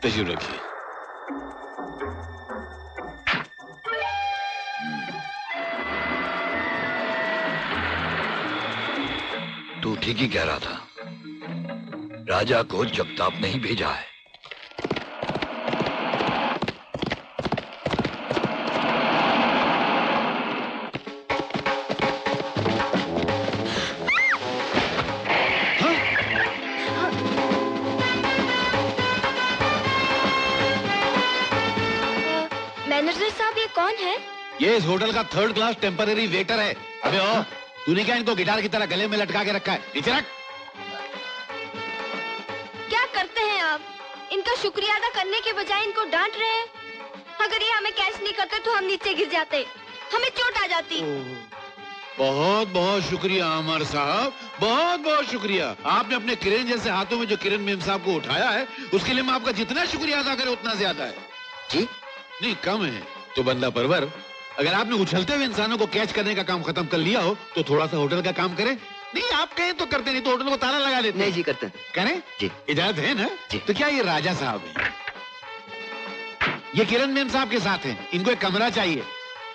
तशरीफ रखिए। तू ठीक ही कह रहा था, राजा को जगताप नहीं भेजा है। मैनेजर साहब, ये कौन है? ये इस होटल का 3rd क्लास टेम्पररी वेटर है। अबे ओ, तूने क्या इनको गिटार की तरह गले में लटका के रखा है? नीचे रख। क्या करते हैं आप? इनका शुक्रिया अदा करने के बजाय इनको डांट रहे हैं। अगर ये हमें कैच नहीं करते तो हम नीचे गिर जाते, हमें चोट आ जाती। बहुत बहुत शुक्रिया अमर साहब, बहुत बहुत शुक्रिया। आपने अपने किरण जैसे हाथों में जो किरण मेम साहब को उठाया है, उसके लिए मैं आपका जितना शुक्रिया अदा करें उतना ज्यादा है। जी? नहीं, कम है तो बंदा परवर। अगर आपने उछलते हुए इंसानों को कैच करने का काम खत्म कर लिया हो तो थोड़ा सा होटल का काम करें। नहीं, आप कहें तो करते, नहीं तो होटल को ताला लगा देते। नहीं जी, करते हैं। करें जी। इजाजत है ना? जी। तो क्या ये राजा साहब है? ये किरण मेम साहब के साथ हैं। इनको एक कमरा चाहिए।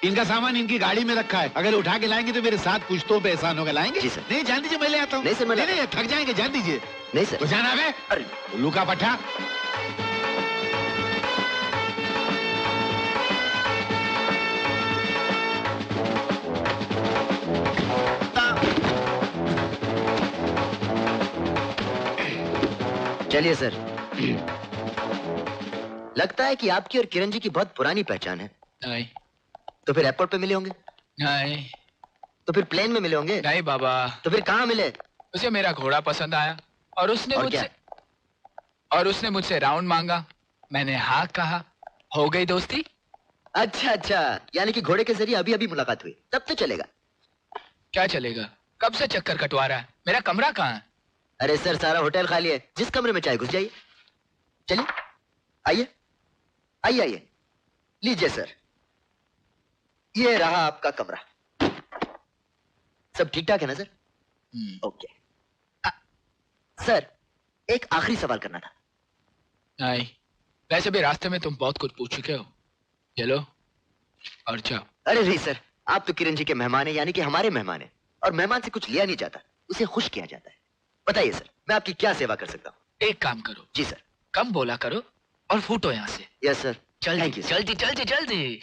इनका सामान इनकी गाड़ी में रखा है। अगर उठा के लाएंगे तो मेरे साथ पुश्तों पे एहसान होगा। लाएंगे? जी सर। नहीं, जान दीजिए, मैं ले आता हूँ। नहीं सर, मैं नहीं, थक जाएंगे, जान दीजिए। नहीं सर। तो जाना है? अरे उल्लू का पट्टा। चलिए सर, लगता है कि आपकी और किरण जी की बहुत पुरानी पहचान है। नहीं। तो फिर एयरपोर्ट पे मिले होंगे? नहीं। तो फिर प्लेन में मिले होंगे? नहीं बाबा। तो फिर कहाँ मिले? उसे मेरा घोड़ा पसंद आया और उसने मुझसे राउंड मांगा। मैंने हाँ कहा, हो गई दोस्ती। अच्छा अच्छा, यानी कि घोड़े के जरिए अभी अभी मुलाकात हुई, तब तो चलेगा। क्या चलेगा? कब से चक्कर कटवा रहा है? मेरा कमरा कहाँ है? अरे सर, सारा होटल खाली है, जिस कमरे में चाहे घुस जाइए। चलिए, आइए आइए आइए, लीजिए सर, ये रहा आपका कमरा। सब ठीक ठाक है ना सर? ओके। सर, एक आखिरी सवाल करना था। नहीं, वैसे भी रास्ते में तुम बहुत कुछ पूछ चुके हो। चलो और जाओ। अरे नहीं सर, आप तो किरण जी के मेहमान हैं, यानी कि हमारे मेहमान हैं, और मेहमान से कुछ लिया नहीं जाता, उसे खुश किया जाता है। बताइए सर, मैं आपकी क्या सेवा कर सकता हूँ? एक काम करो। जी सर। कम बोला करो और फूटो यहाँ से। Yes sir. जल्दी जल्दी जल्दी जल्दी।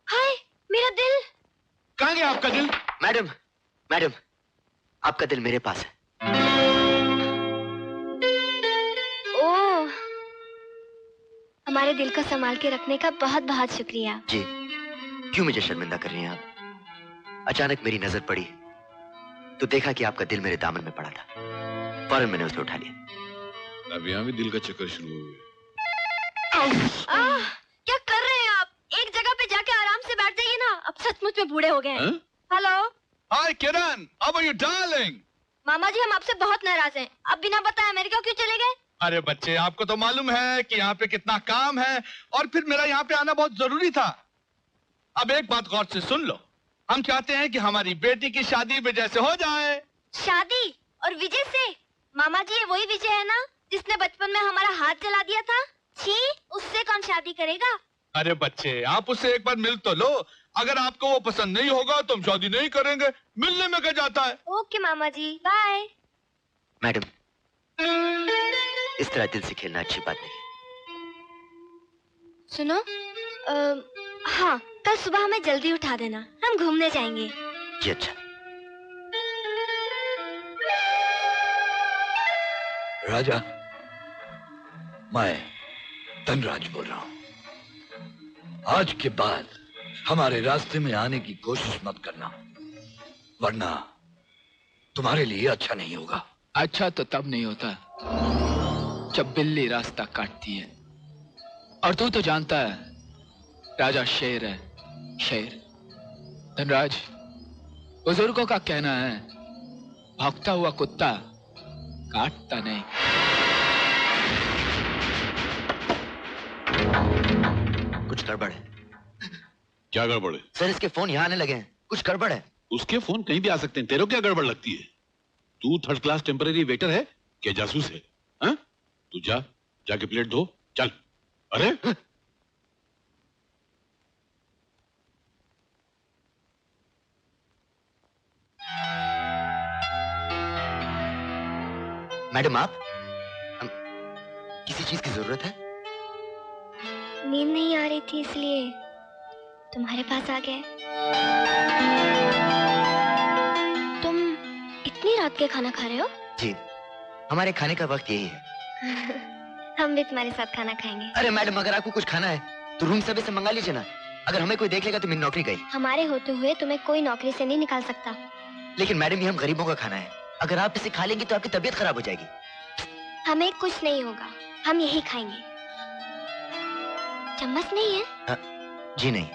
हाय, मेरा दिल। कहाँ गया आपका दिल? मैडम, मैडम, आपका दिल मेरे पास है। ओह, हमारे दिल को संभाल के रखने का बहुत बहुत शुक्रिया। जी, क्यों मुझे शर्मिंदा कर रही हैं आप? अचानक मेरी नजर पड़ी तो देखा कि आपका दिल मेरे दामन में पड़ा था। फौरन मैंने उसे उठा लिया। अब यहाँ भी दिल का चक्कर शुरू हो गया। क्या कर रहे हैं आप? एक जगह पे जाके आराम से बैठ जाइए ना, अब सचमुच में बूढ़े हो गए हैं। Hello. Hi Kiran, how are you darling? मामा जी, हम आपसे बहुत नाराज हैं। आप बिना बताए अमेरिका क्यों चले गए? अरे बच्चे, आपको तो मालूम है कि यहाँ पे कितना काम है, और फिर मेरा यहाँ पे आना बहुत जरूरी था। अब एक बात गौर से सुन लो, हम चाहते हैं कि हमारी बेटी की शादी विजय से हो जाए। शादी? और विजय से? मामा जी, ये वही विजय है ना जिसने बचपन में हमारा हाथ जला दिया था? छी, उससे कौन शादी करेगा? अरे बच्चे, आप उससे एक बार मिल तो लो। अगर आपको वो पसंद नहीं होगा तो हम शादी नहीं करेंगे। मिलने में क्या जाता है? ओके मामा जी, बाय। मैडम, इस तरह दिल से खेलना अच्छी बात नहीं। सुनो, हाँ, कल सुबह हमें जल्दी उठा देना, हम घूमने जाएंगे। जी अच्छा। राजा, मैं धनराज बोल रहा हूं। आज के बाद हमारे रास्ते में आने की कोशिश मत करना, वरना तुम्हारे लिए अच्छा नहीं होगा। अच्छा तो तब नहीं होता जब बिल्ली रास्ता काटती है। और तू तो जानता है राजा शेर है, शेर। धनराज, बुजुर्गों का कहना है भौंकता हुआ कुत्ता काटता नहीं। कुछ गड़बड़ है। क्या गड़बड़ है? सर, इसके फोन यहाँ आने लगे हैं, कुछ गड़बड़ है। उसके फोन कहीं भी आ सकते हैं, तेरे को क्या गड़बड़ लगती है? तू थर्ड क्लास टेम्पररी वेटर है क्या जासूस है? हाँ? तू जाके प्लेट धो, चल। अरे मैडम, आप किसी चीज की जरूरत है? नींद नहीं आ रही थी इसलिए तुम्हारे पास आ गए। तुम इतनी रात के खाना खा रहे हो? जी, हमारे खाने का वक्त यही है। हम भी तुम्हारे साथ खाना खाएंगे। अरे मैडम, अगर आपको कुछ खाना है तो रूम सर्विस से मंगा लीजिए ना। अगर हमें कोई देख लेगा तो मेरी नौकरी गई। हमारे होते हुए तुम्हें कोई नौकरी से नहीं निकाल सकता। लेकिन मैडम, ये हम गरीबों का खाना है, अगर आप इसे खा लेंगी तो आपकी तबीयत खराब हो जाएगी। हमें कुछ नहीं होगा, हम यही खाएंगे। चम्मच नहीं है? जी नहीं।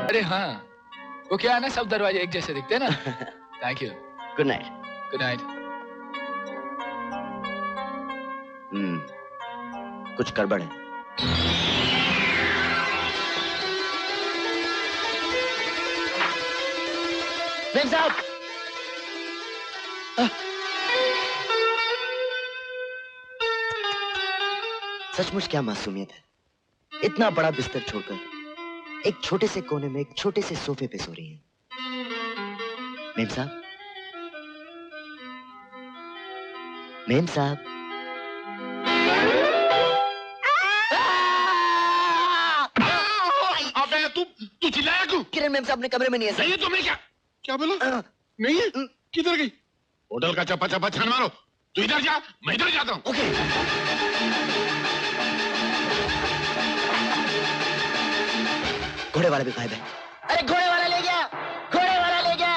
अरे हाँ, वो क्या है ना, सब दरवाजे एक जैसे दिखते हैं ना। Thank you. Good night. Good night. कुछ गड़बड़ है। मेम साहब, सचमुच क्या मासूमियत है, इतना बड़ा बिस्तर छोड़कर एक छोटे से कोने में एक छोटे से सोफे पे सो रही हैं। मेम साहब, मेम साहब। तू चिल्लाया क्यों? किरण मेम साहब ने कमरे में नहीं है सर। नहीं है तो मैं क्या बोला? नहीं है? किधर गई? होटल का चप्पा चप्पा छान मारो। तू इधर जा, मैं इधर जाता हूँ। ओके। घोड़े वाला भी गायब है। अरे घोड़े वाला ले गया, घोड़े वाला ले गया,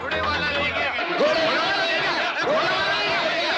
घोड़े वाला ले गया, घोड़े वाला ले गया, घोड़े वाला ले गया, घोड़े वाला ले गया।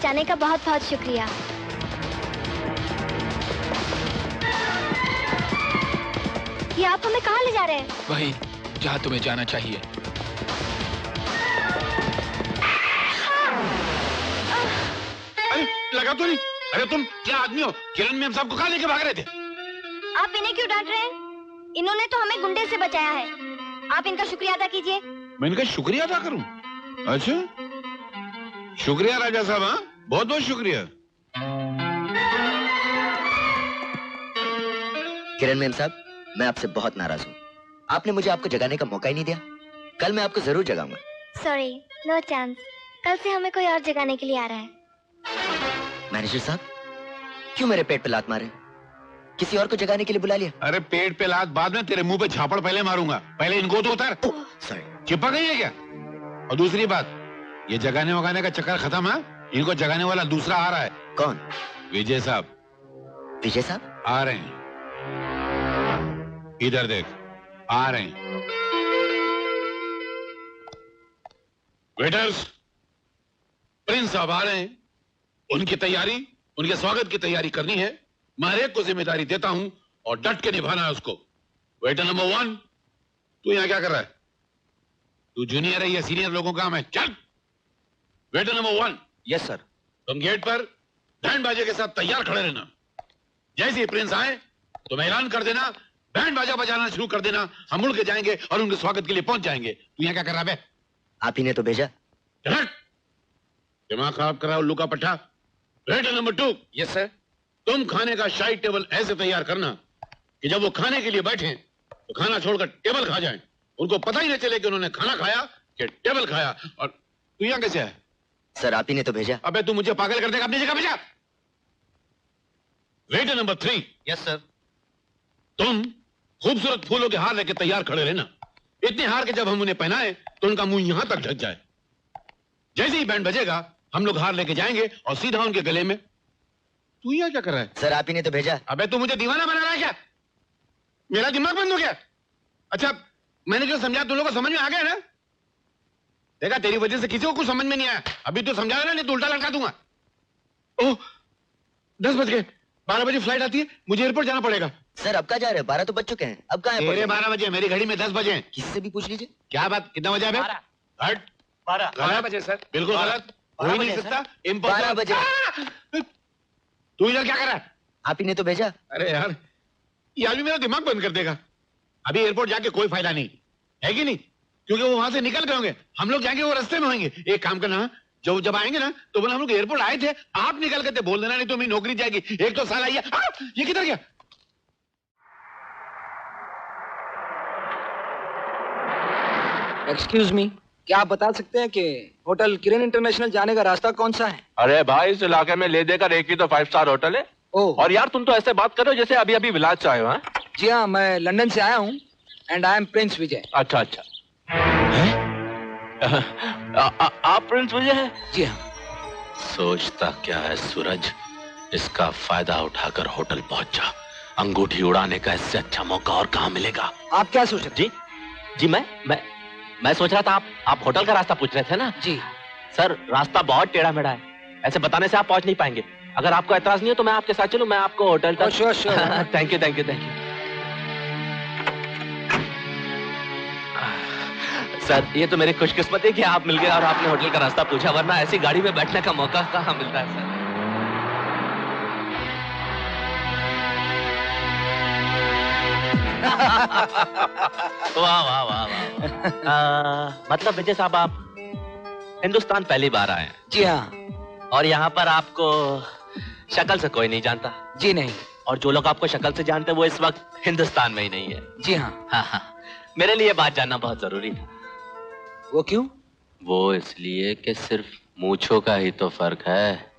बचाने का बहुत बहुत शुक्रिया। ये आप हमें कहाँ ले जा रहे हैं? वही जहाँ तुम्हें जाना चाहिए। अरे लगा तो नहीं। अरे तुम क्या आदमी हो? किरण मैम साहब को कहाँ लेके भाग रहे थे? आप इन्हें क्यों डांट रहे हैं? इन्होंने तो हमें गुंडे से बचाया है। आप इनका शुक्रिया अदा कीजिए। मैं इनका शुक्रिया अदा करूं? अच्छा, शुक्रिया राजा साहब। हाँ, बहुत बहुत शुक्रिया। किरण मैम साहब, मैं आपसे बहुत नाराज हूँ। आपने मुझे आपको जगाने का मौका ही नहीं दिया। कल मैं आपको जरूर जगाऊंगा। Sorry, no chance. कल से हमें कोई और जगाने के लिए आ रहा है। मैनेजर साहब, क्यों मेरे पेट पे लात मारे? किसी और को जगाने के लिए बुला लिया। अरे पेट पे लात बाद में, तेरे मुंह पे झापड़ पहले मारूंगा। पहले इनको तो उतार। सॉरी। चिपक गई है क्या? और दूसरी बात, ये जगाने वगाने का चक्कर खत्म है। इनको जगाने वाला दूसरा आ रहा है। कौन? विजय साहब। विजय साहब आ रहे हैं। इधर देख, आ रहे हैं। वेटर्स, प्रिंस साहब आ रहे हैं। उनकी तैयारी, उनके स्वागत की तैयारी करनी है। मैं हर एक को जिम्मेदारी देता हूं और डट के निभाना है उसको। वेटर नंबर 1, तू यहां क्या कर रहा है? तू जूनियर है या सीनियर लोगों का काम है? चल। Waiter number 1। Yes sir. तुम गेट पर बैंड बाजे के साथ तैयार खड़े रहना। जैसे ही प्रिंस आए तुम ऐलान कर देना, बैंड बाजा बजाना शुरू कर देना। हम मुड़ के जाएंगे और उनके स्वागत के लिए पहुंच जाएंगे। तू यहां क्या कर रहा है? आप ही ने तो भेजा। दिमाग खराब कर रहा है उल्लू का पट्टा। Waiter number 2। Yes sir. तुम खाने का शाही टेबल ऐसे तैयार करना कि जब वो खाने के लिए बैठे तो खाना छोड़कर टेबल खा जाएं। उनको पता ही नहीं चले कि उन्होंने खाना खाया कि टेबल खाया। और तू यहां कैसे है? सर, आप ही ने तो भेजा। अबे तू मुझे पागल कर देगा। अपनी जगह भेजा। Waiter number 3। Yes sir. तुम खूबसूरत फूलों के हार लेके तैयार खड़े रहना। इतने हार के जब हम उन्हें पहनाए तो उनका मुंह यहां तक ढक जाए। जैसे ही बैंड बजेगा हम लोग हार लेके जाएंगे और सीधा उनके गले में। तू यहाँ क्या कर रहा है? सर, आप ही ने तो भेजा। अबे तू मुझे दीवाना बना रहा है क्या? मेरा दिमाग बंद हो गया? अच्छा, मैंने जो समझा तुम लोगों को समझ में आ गया ना? देखा, तेरी वजह से किसी को कुछ समझ में नहीं आया। अभी तो समझा ना, नहीं तो उल्टा लटका दूंगा। ओह, 10 बज गए। 12 बजे फ्लाइट आती है, मुझे एयरपोर्ट जाना पड़ेगा। सर, अब कहाँ जा रहे हैं? 12 तो बज चुके हैं। अब कहाँ है? मेरे 12 बजे, मेरी घड़ी में 10 बजे। किसी से भी पूछ लीजिए। क्या बात, कितना बजे है? 12 बजे सर। बिल्कुल गलत, हो ही नहीं सकता। 12 बजे। तू इधर क्या कर रहा है? आप ही ने तो भेजा। अरे यार, ये आदमी मेरा दिमाग बंद कर देगा। अभी एयरपोर्ट जाके कोई फायदा नहीं है कि नहीं, क्योंकि वो वहां से निकल गए होंगे। हम लोग जाएंगे, वो रास्ते में होंगे। एक काम करना, जब आएंगे ना तो बोला हम लोग एयरपोर्ट आए थे, आप निकल गए थे बोल देना, नहीं तो मेरी नौकरी जाएगी। एक तो साल आई है। ये किधर गया? एक्सक्यूज मी, क्या आप बता सकते हैं कि होटल किरण इंटरनेशनल जाने का रास्ता कौन सा है? अरे भाई, इस इलाके में ले देकर एक ही तो 5 स्टार होटल है। और यार तुम तो ऐसे बात कर रहे हो जैसे अभी अभी विलाज से आए हो। जी हाँ, मैं लंदन से आया हूँ एंड आई एम प्रिंस विजय। अच्छा अच्छा। आप प्रिंस विजय हैं? जी हाँ। सोचता क्या है सूरज, इसका फायदा उठाकर होटल पहुंचा। अंगूठी उड़ाने का इससे अच्छा मौका और कहाँ मिलेगा? आप क्या सोच रहे? जी मैं सोच रहा था आप होटल का रास्ता पूछ रहे थे ना? जी सर, रास्ता बहुत टेढ़ा मेढ़ा है, ऐसे बताने से आप पहुंच नहीं पाएंगे। अगर आपको एतराज नहीं है तो मैं आपके साथ चलूं, मैं आपको होटल तक। श्योर। Thank you. सर, ये तो मेरी खुशकिस्मती है कि आप मिल गए और आपने होटल का रास्ता पूछा, वरना ऐसी गाड़ी में बैठने का मौका कहाँ मिलता है सर। वाह। मतलब विजय साहब, आप हिंदुस्तान पहली बार आए हैं? जी हाँ। और यहाँ पर आपको शक्ल से कोई नहीं जानता? जी नहीं। और जो लोग आपको शक्ल से जानते हैं वो इस वक्त हिंदुस्तान में ही नहीं है? जी हाँ। हाँ। मेरे लिए बात जानना बहुत जरूरी था। वो क्यों? वो इसलिए कि सिर्फ मूंछों का ही तो फर्क है।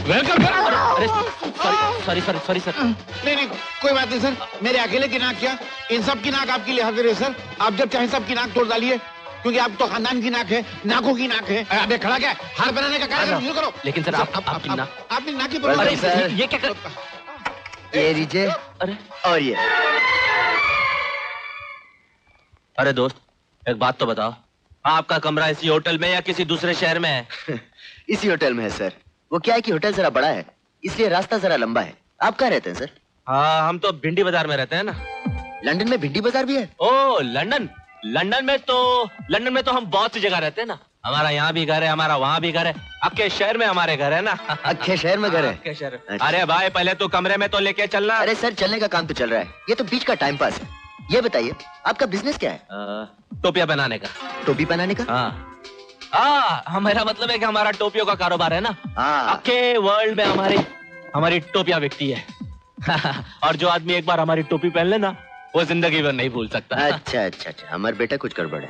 Welcome sir. Sorry sir. नहीं, कोई बात नहीं सर। मेरे अकेले की नाक क्या, इन सब की नाक आपके लिए हाजिर है सर। आप जब चाहें सबकी नाक तोड़ डालिए। क्योंकि आप तो खानदान की नाक है, नाकों की नाक है। अबे खड़ा क्या हार बनाने का कार्यक्रम शुरू करो। लेकिन सर आपकी नाक, आपने नाक की अरे सर, ये क्या कर, ये लीजिए। अरे और ये। अरे दोस्त, एक बात तो बताओ, आपका कमरा इसी होटल में या किसी दूसरे शहर में है? इसी होटल में है सर। वो क्या है कि होटल जरा बड़ा है, इसलिए रास्ता जरा लंबा है। आप कहाँ रहते हैं सर? हाँ, हम तो भिंडी बाजार में रहते हैं ना। लंदन में भिंडी बाजार भी है? ओ लंदन, लंदन में तो हम बहुत सी जगह रहते हैं ना। हमारा यहाँ भी घर है, हमारा वहाँ भी घर है, अक्के शहर में हमारे घर है ना। अक्के शहर में घर है? अक्के शहर। अच्छा। अरे भाई पहले तो कमरे में तो लेके चलना। अरे सर, चलने का काम तो चल रहा है, ये तो बीच का टाइम पास है। ये बताइए आपका बिजनेस क्या है? टोपियां बनाने का। टोपी बनाने का? हाँ, मेरा मतलब है कि हमारा टोपियों का कारोबार है ना। अक्के वर्ल्ड में हमारी टोपियां बिकती है। और जो आदमी एक बार हमारी टोपी पहन लेना, वो जिंदगी भर नहीं भूल सकता। अच्छा अच्छा अच्छा, हमारे बेटा कुछ गड़बड़ है।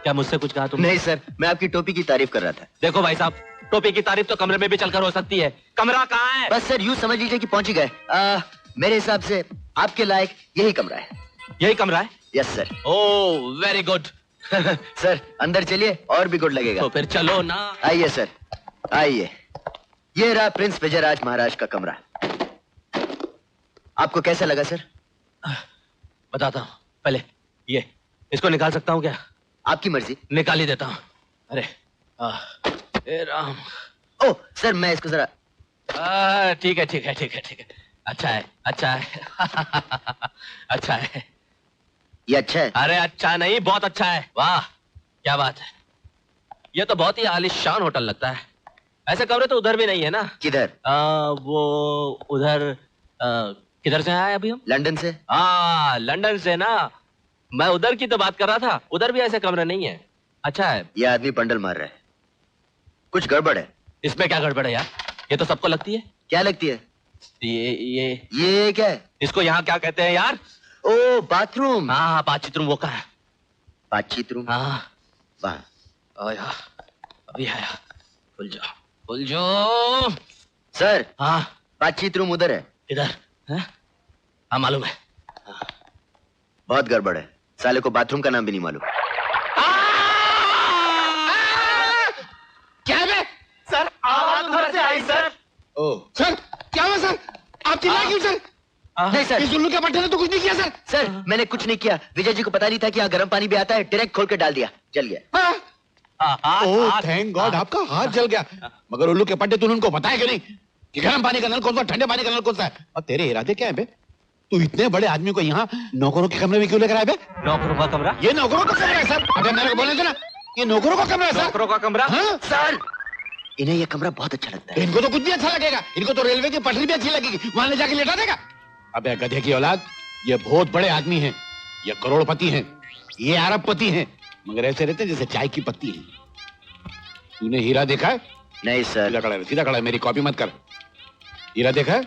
क्या मुझसे कुछ कहा तुमने? नहीं सर, मैं आपकी टोपी की तारीफ कर रहा था। देखो भाई साहब, टोपी की तारीफ तो कमरे में भी चलकर हो सकती है। कमरा कहाँ है? बस सर यूँ समझ लीजिए कि पहुंच ही गए। मेरे हिसाब से आपके लायक यही कमरा है। यही कमरा है? Yes sir. Oh very good. Sir अंदर चलिए, और भी गुड लगेगा। तो फिर चलो ना। आइए सर, आइए। ये रहा प्रिंस विजयराज महाराज का कमरा। आपको कैसा लगा सर? बताता हूँ, पहले ये इसको निकाल सकता हूँ क्या? आपकी मर्जी। निकाल ही देता हूँ। अरे ए राम। ओह सर, मैं इसको जरा। ठीक है। अच्छा है। अच्छा है। ये अच्छा है? अरे अच्छा नहीं, बहुत अच्छा है। वाह क्या बात है। ये तो बहुत ही आलीशान होटल लगता है। ऐसे कमरे तो उधर भी नहीं है ना। किधर? वो उधर। किधर से आए अभी हम? लंदन से। लंदन से ना। मैं उधर की तो बात कर रहा था, उधर भी ऐसे कमरे नहीं है। अच्छा है। ये आदमी बंडल मार रहा है, कुछ गड़बड़ है। इसमें क्या गड़बड़ है यार? ये तो सबको लगती है। क्या लगती है? ये क्या है? इसको यहाँ क्या कहते हैं यार? ओ बाथरूम। हाँ, बातचीत रूम। वो कहाँ है? बातचीत रूम? हाँ वहाँ। अभी आया। खुल जाओ सर। हाँ, बातचीत रूम उधर है। इधर? हाँ मालूम है। बहुत गड़बड़ है, साले को बाथरूम का नाम भी नहीं मालूम। क्या है? सर आवाज उधर से आई सर। सर क्या हुआ सर? आप चिल्लाए क्यों सर? नहीं सर, इस उल्लू के पट्टे ने तो कुछ नहीं किया सर। सर मैंने कुछ नहीं किया, विजय जी को पता नहीं था कि यहाँ गर्म पानी भी आता है, डायरेक्ट खोल के डाल दिया, जल गया। ओह थैंक गॉड, आपका हाथ जल गया। मगर उल्लू के पट्टे तूने उनको बताया क्यों नहीं कि गर्म पानी का नल कौन सा, ठंडे पानी का नल कौन सा है? और तेरे इरादे क्या है बे? तू इतने बड़े आदमी को यहाँ नौकरों के कमरे में क्यों लेकर आया बे? नौकरों का कमरा? ये नौकरों का कमरा है सर। अगर मेरे को बोलने दो ना, ये नौकरों का कमरा है सर। नौकरों का कमरा? हाँ सर, इन्हें ये कमरा बहुत अच्छा लगता है। इनको तो कुछ भी अच्छा लगेगा, इनको तो रेलवे की पटरी भी अच्छी लगेगी, वहां ले जाके लेटा देगा। अबे गधे की औलाद, ये बहुत बड़े आदमी हैं, ये करोड़पति हैं, ये अरबपति हैं, मगर ऐसे रहते हैं जैसे चाय की पत्ती है। तूने हीरा देखा है? नहीं सर। सीधा खड़ा है, मेरी कॉपी मत कर। हीरा देखा है?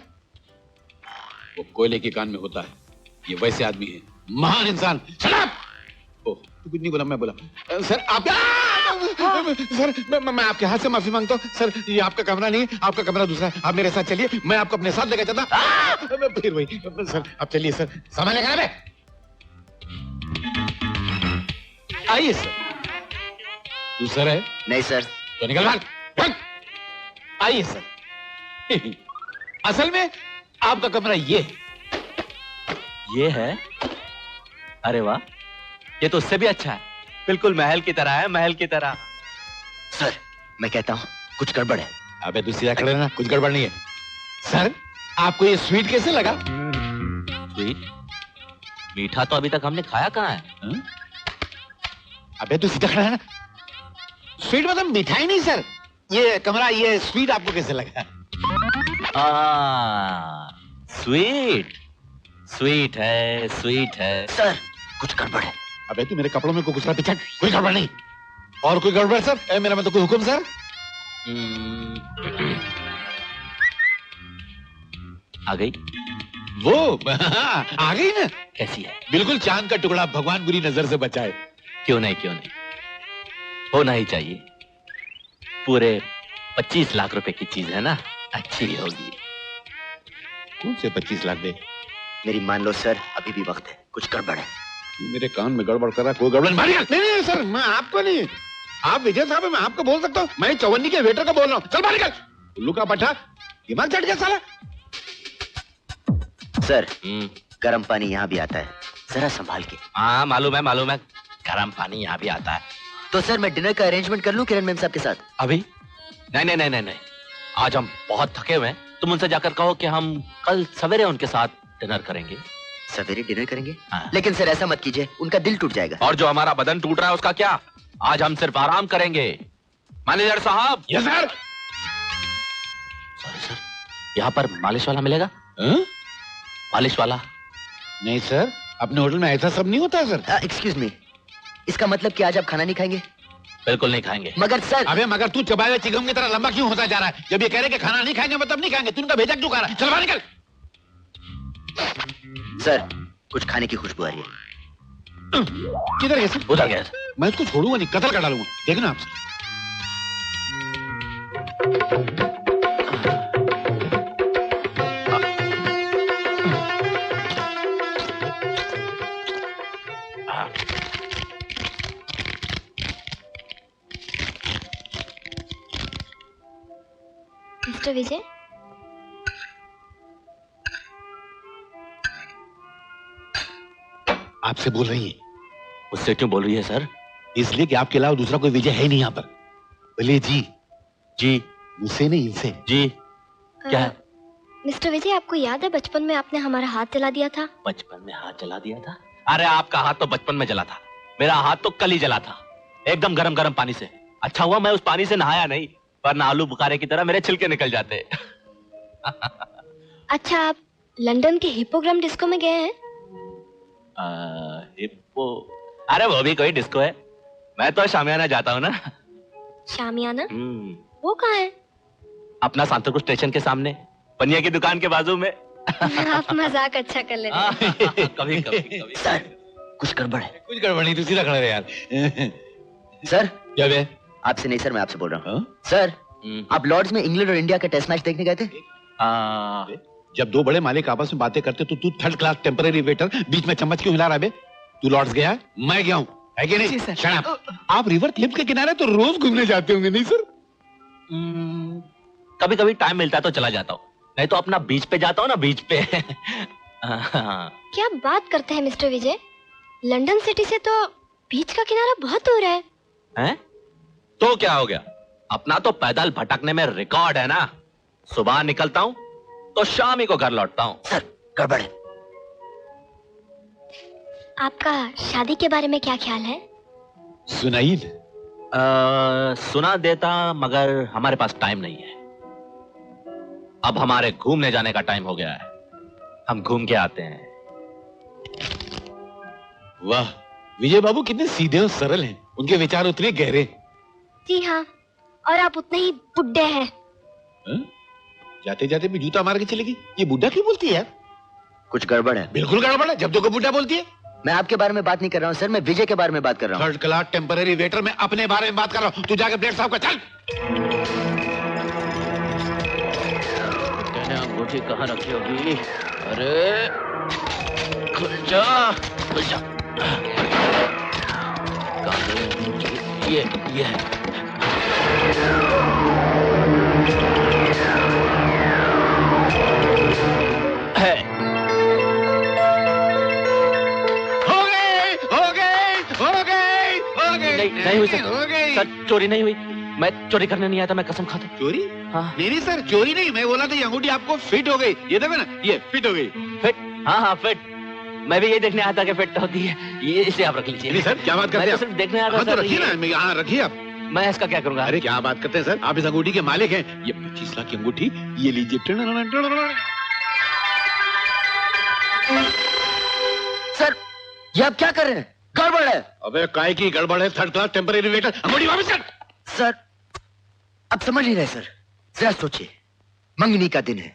वो कोयले के कान में होता है। ये वैसे आदमी है, महान इंसान। शराब! ओह, तू कुछ नहीं बोला, मैं बोला। सर आप सर मैं आपके हाथ से माफी मांगता हूँ सर। ये आपका कमरा नहीं, आपका कमरा दूसरा है। आप मेरे साथ चलिए, मैं आपको अपने साथ लेकर चलता। फिर वही सर, आप चलिए सर, सामान लेकर आए। आइए सर। तू सर है? नहीं सर। तो निकल बाहर। आइए सर। असल में आपका कमरा ये है। अरे वाह, ये तो उससे भी अच्छा है, बिल्कुल महल की तरह है, महल की तरह। सर मैं कहता हूँ कुछ गड़बड़ है। अबे तू सीधा खड़े रहना, कुछ गड़बड़ नहीं है। सर आपको ये स्वीट कैसे लगा? स्वीट? मीठा तो अभी तक हमने खाया कहाँ है? अबे तू सीधा खड़ा है ना। स्वीट मतलब मिठाई नहीं सर। ये कमरा, ये स्वीट आपको कैसे लगा? स्वीट है। सर कुछ गड़बड़ है। अबे तू मेरे कपड़ों में कुछ पिछड़। कोई गड़बड़ नहीं। और कोई गड़बड़ सर? मेरा मतलब कोई हुक्म सर? आ गई वो आ गई ना। कैसी है? बिल्कुल चांद का टुकड़ा, भगवान बुरी नजर से बचाए। क्यों नहीं, होना ही चाहिए। पूरे 25 लाख रुपए की चीज है ना, अच्छी होगी। कौन से 25 लाख दे? मेरी मान लो सर, अभी भी वक्त है, कुछ गड़बड़ है। मेरे कान में गड़बड़ कर रहा, कोई गड़बड़ नहीं सर, मैं आपको नहीं, आप विजय साहब मैं आपको बोल सकता हूँ, मैं चौवन्नी के वेटर को बोल रहा हूँ। चल बाहर निकल, उल्लू का पट्टा, दिमाग चढ़ गया साला। सर गर्म पानी यहाँ भी आता है, जरा संभाल के। हाँ मालूम है, गर्म पानी यहाँ भी आता है। तो सर मैं डिनर का अरेंजमेंट कर लूँ किरण मैम साहब के साथ? अभी नहीं, आज हम बहुत थके हुए हैं, तुम उनसे जाकर कहो कि हम कल सवेरे उनके साथ डिनर करेंगे। सवेरे डिनर करेंगे? हाँ। लेकिन सर ऐसा मत कीजिए, उनका दिल टूट जाएगा। और जो हमारा बदन टूट रहा है उसका क्या? आज हम सिर्फ आराम करेंगे। मैनेजर साहब। Yes sir. सर यहाँ पर मालिश वाला मिलेगा? मालिश वाला? नहीं सर, अपने होटल में ऐसा सब नहीं होता सर। एक्सक्यूज मी, इसका मतलब कि आज आप खाना नहीं खाएंगे? बिल्कुल नहीं खाएंगे। मगर सर। अबे मगर तू चबाए हुए चिकन की तरह लंबा क्यों होता जा रहा है? जब ये कह रहे कि खाना नहीं खाएंगे मतलब नहीं खाएंगे, तू उनका भेजा क्यों खा रहा है? चल बाहर निकल। सर कुछ खाने की खुशबू आ रही है। किधर गया सर? उधर गया। मैं इसको छोड़ूंगा नहीं, कत्ल कर डालूंगा, देखना आप। मिस्टर विजय, आपसे बोल रही है। उससे क्यों बोल रही है सर? इसलिए कि आपके अलावा दूसरा कोई विजय है नहीं यहाँ पर। बोले जी। जी मुझसे नहीं, इनसे। जी क्या है? मिस्टर विजय, आपको याद है बचपन में आपने हमारा हाथ जला दिया था? बचपन में हाथ जला दिया था? अरे आपका हाथ तो बचपन में जला था, मेरा हाथ तो कल ही जला था, एकदम गरम गरम पानी से। अच्छा हुआ मैं उस पानी से नहाया नहीं, वरना आलू बुखारे की तरह मेरे छिलके निकल जाते। अच्छा, आप लंदन के हिप्पोग्राम डिस्को में गए हैं? हिप्पो? अरे वो भी कोई डिस्को है, मैं तो शामियाना जाता हूँ ना। शामियाना? वो कहाँ है? अपना सांतरपुर स्टेशन के सामने, पनिया की दुकान के बाजू में। आप मजाक अच्छा कर ले रहे हैं। कभी कभी। सर कुछ गड़बड़ है। कुछ गड़बड़ नहीं, तू सीधा खड़ा रहे यार। सर क्या बे? आपसे नहीं सर, मैं आपसे बोल रहा हूँ। सर आप लॉर्ड्स में इंग्लैंड और इंडिया का टेस्ट मैच देखने गए थे? जब दो बड़े मालिक आपस में बातें करते तो तू थर्ड क्लास टेम्पररी वेटर बीच में चम्मच क्यों हिला रहा है बे? तू लॉर्ड्स गया, मैं गया हूँ, है कि नहीं? Shut up. आप रिवर क्लिफ के किनारे तो रोज घूमने जाते होंगे नहीं सर? कभी कभी टाइम मिलता है तो चला जाता हूँ, नहीं तो अपना बीच पे जाता हूँ ना, बीच पे। क्या बात करते हैं मिस्टर विजय, लंदन सिटी से तो बीच का किनारा बहुत दूर है। हैं? तो क्या हो गया, अपना तो पैदल भटकने में रिकॉर्ड है ना। सुबह निकलता हूँ तो शाम ही को घर लौटता हूँ। सर गड़बड़ है। आपका शादी के बारे में क्या ख्याल है? सुनाई सुना देता, मगर हमारे पास टाइम नहीं है। अब हमारे घूमने जाने का टाइम हो गया है, हम घूम के आते हैं। वाह, विजय बाबू कितने सीधे और सरल हैं, उनके विचार उतने गहरे। जी हाँ, और आप उतने ही बुड्ढे हैं। जाते जाते भी जूता मार के चलेगी, ये बुड्ढा क्यों बोलती है यार? कुछ गड़बड़ है। बिल्कुल गड़बड़ है, जब देखो बुड्ढा बोलती है। मैं आपके बारे में बात नहीं कर रहा हूँ सर, मैं विजय के बारे में बात कर रहा हूँ। थर्ड क्लास टेम्पररी वेटर, मैं अपने बारे में बात कर रहा हूँ। तू जाकर प्लेट साहब का चल। अंगूठी कहाँ रखी होगी? अरे खुल जा, खुल जा। ये है। नहीं हुई सर, चोरी नहीं हुई, मैं चोरी करने नहीं आया था, मैं कसम खाता। चोरी? हाँ। नहीं सर, चोरी नहीं, मैं बोला था ये अंगूठी आपको फिट हो गई। ये देखो ना, ये फिट हो गई। फिट? हाँ फिट। मैं भी ये देखने आया था कि फिट होती है। ये इसे आप रख लीजिए। नहीं सर, क्या बात करते हैं? सिर्फ देखने आया था। तो रखिए ना, यहाँ रखिए आप। मैं इसका क्या करूँगा? अरे क्या बात करते हैं सर, आप इस अंगूठी के मालिक हैं। ये 25 लाख की अंगूठी, ये लीजिए। सर ये आप क्या कर रहे हैं? गड़बड़ है। अबे काय की गड़बड़ है? थर्ड क्लास टेम्पररी वेटर, अंगूठी वापस कर। सर अब समझ नहीं रहे सर, जरा सोचिए, मंगनी का दिन है,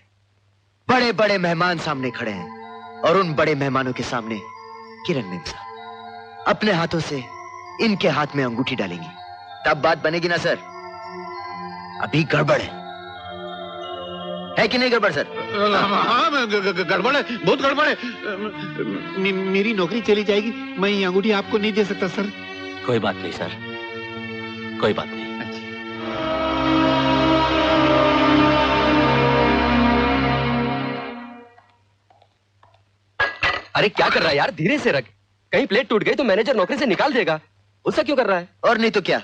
बड़े बड़े मेहमान सामने खड़े हैं, और उन बड़े मेहमानों के सामने किरण मैम साहब अपने हाथों से इनके हाथ में अंगूठी डालेंगी, तब बात बनेगी ना सर? अभी गड़बड़ है। है कि नहीं गड़बड़ सर? हाँ गड़बड़ है, बहुत गड़बड़ है। मेरी नौकरी चली जाएगी, मैं ये अंगूठी आपको नहीं दे सकता सर। कोई बात नहीं सर, कोई बात नहीं। अरे क्या कर रहा है यार, धीरे से रख, कहीं प्लेट टूट गई तो मैनेजर नौकरी से निकाल देगा। उससे क्यों कर रहा है? और नहीं तो क्या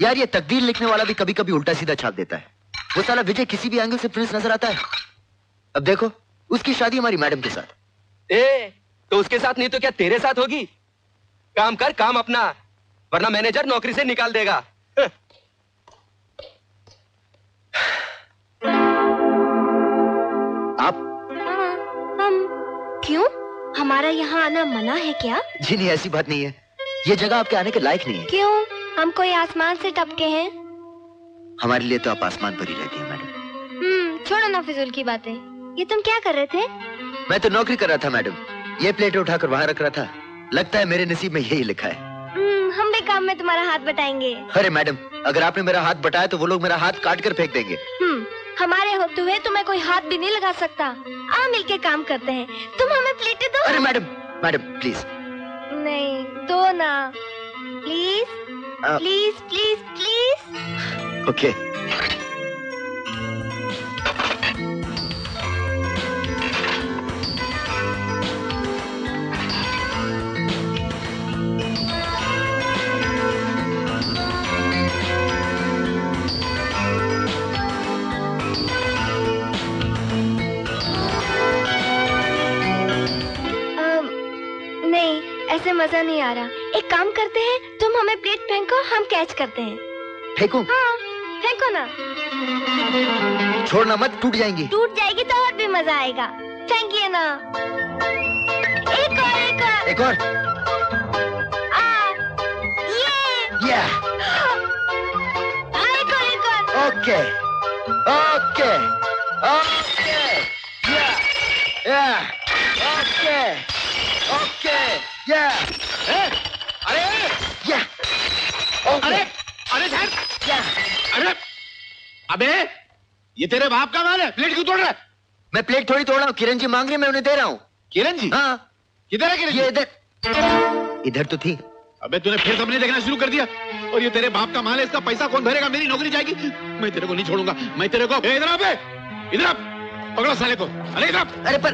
यार, ये तकदीर लिखने वाला भी कभी कभी उल्टा सीधा छाप देता है। वो साला विजय किसी भी एंगल से प्रिंस नजर आता है। अब देखो, उसकी शादी हमारी मैडम के साथ। तो उसके साथ नहीं तो क्या तेरे साथ होगी? काम कर काम अपना, वरना मैनेजर नौकरी से निकाल देगा। आप? हम क्यों? हमारा यहाँ आना मना है क्या? जी नहीं, ऐसी बात नहीं है। ये जगह आपके आने के लायक नहीं है। क्यों? हम कोई आसमान से टपके हैं? हमारे लिए तो आप आसमान पर ही रहती हैं मैडम। छोड़ो ना फिजूल की बातें। ये तुम क्या कर रहे थे? मैं तो नौकरी कर रहा था मैडम। ये प्लेट उठाकर वहाँ रख रहा था। लगता है मेरे नसीब में यही लिखा है। हम भी काम में तुम्हारा हाथ बटाएंगे। अरे मैडम, अगर आपने मेरा हाथ बटाया तो वो लोग मेरा हाथ काट कर फेंक देंगे। हमारे होते हुए तुम्हें कोई हाथ भी नहीं लगा सकता। आ मिलके काम करते हैं। तुम हमें प्लेटें दो। अरे मैडम प्लीज। नहीं दो ना, please please please please. Okay. ऐसे मजा नहीं आ रहा। एक काम करते हैं, तुम हमें प्लेट फेंको, हम कैच करते हैं। फेंको? हाँ फेंको ना। छोड़ना मत, टूट जाएंगी। टूट जाएगी तो और भी मजा आएगा। फेंकिए ना। एक और एक और एक और। ये एक और एक और। Okay okay okay okay okay अरे अरे अरे सर, अरे अबे ये तेरे बाप का माल है, प्लेट क्यों तोड़ रहा है? मैं प्लेट थोड़ी तोड़ रहा हूँ, किरण जी मांग रही है, मैं उन्हें दे रहा हूँ। किरण जी? हाँ। किधर है किरण जी? ये इधर तो थी। अबे तूने फिर सपने देखना शुरू कर दिया। और ये तेरे बाप का माल है, इसका पैसा कौन भरेगा? मेरी नौकरी जाएगी। मैं तेरे को नहीं छोड़ूंगा, मैं तेरे को। इधर आ, इधर आ, पकड़ो साले को। अरे इधर। अरे पर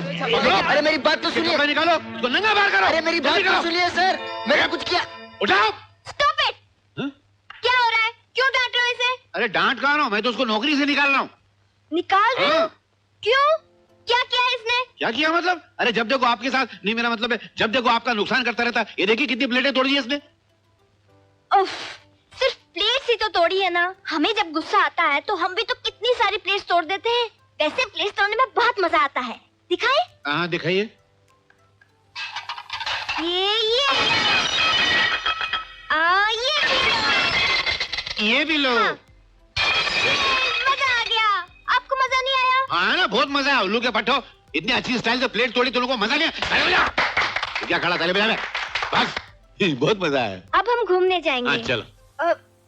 अरे मेरी बात तो सुनिए। निकालो उसको, नंगा बाहर करो। अरे मेरी बात तो सुनिए सर, मैंने कुछ किया। उठाओ। Stop it. क्या हो रहा है? क्यों डांट रहे हो इसे? अरे डांट कहाँ रहा हूँ, मैं तो उसको नौकरी से निकाल रहा हूँ। निकाल रहे हो? क्यों? क्या किया इसने? क्या किया मतलब? अरे जब देखो आपके साथ, नहीं मेरा मतलब है जब देखो आपका नुकसान करता रहता है। ये देखिए कितनी प्लेटें तोड़ दी इसने। उफ, सिर्फ प्लेट्स ही तो तोड़ी है ना। हमें जब गुस्सा आता है तो हम भी तो कितनी सारी प्लेट्स तोड़ देते हैं। वैसे प्लेट्स तोड़ने में बहुत मजा आता है। दिखाए? हाँ दिखाइए। ये भी लो। हाँ। मजा आ गया। आपको मजा नहीं आया? हाँ ना, बहुत मजा आया। उल्लू के पट्टो, इतनी अच्छी स्टाइल से प्लेट तोड़ी, तुम लोगों को मजा नहीं आया? क्या खड़ा ताले बजा में? बस बहुत मजा आया। अब हम घूमने जाएंगे। हाँ चलो।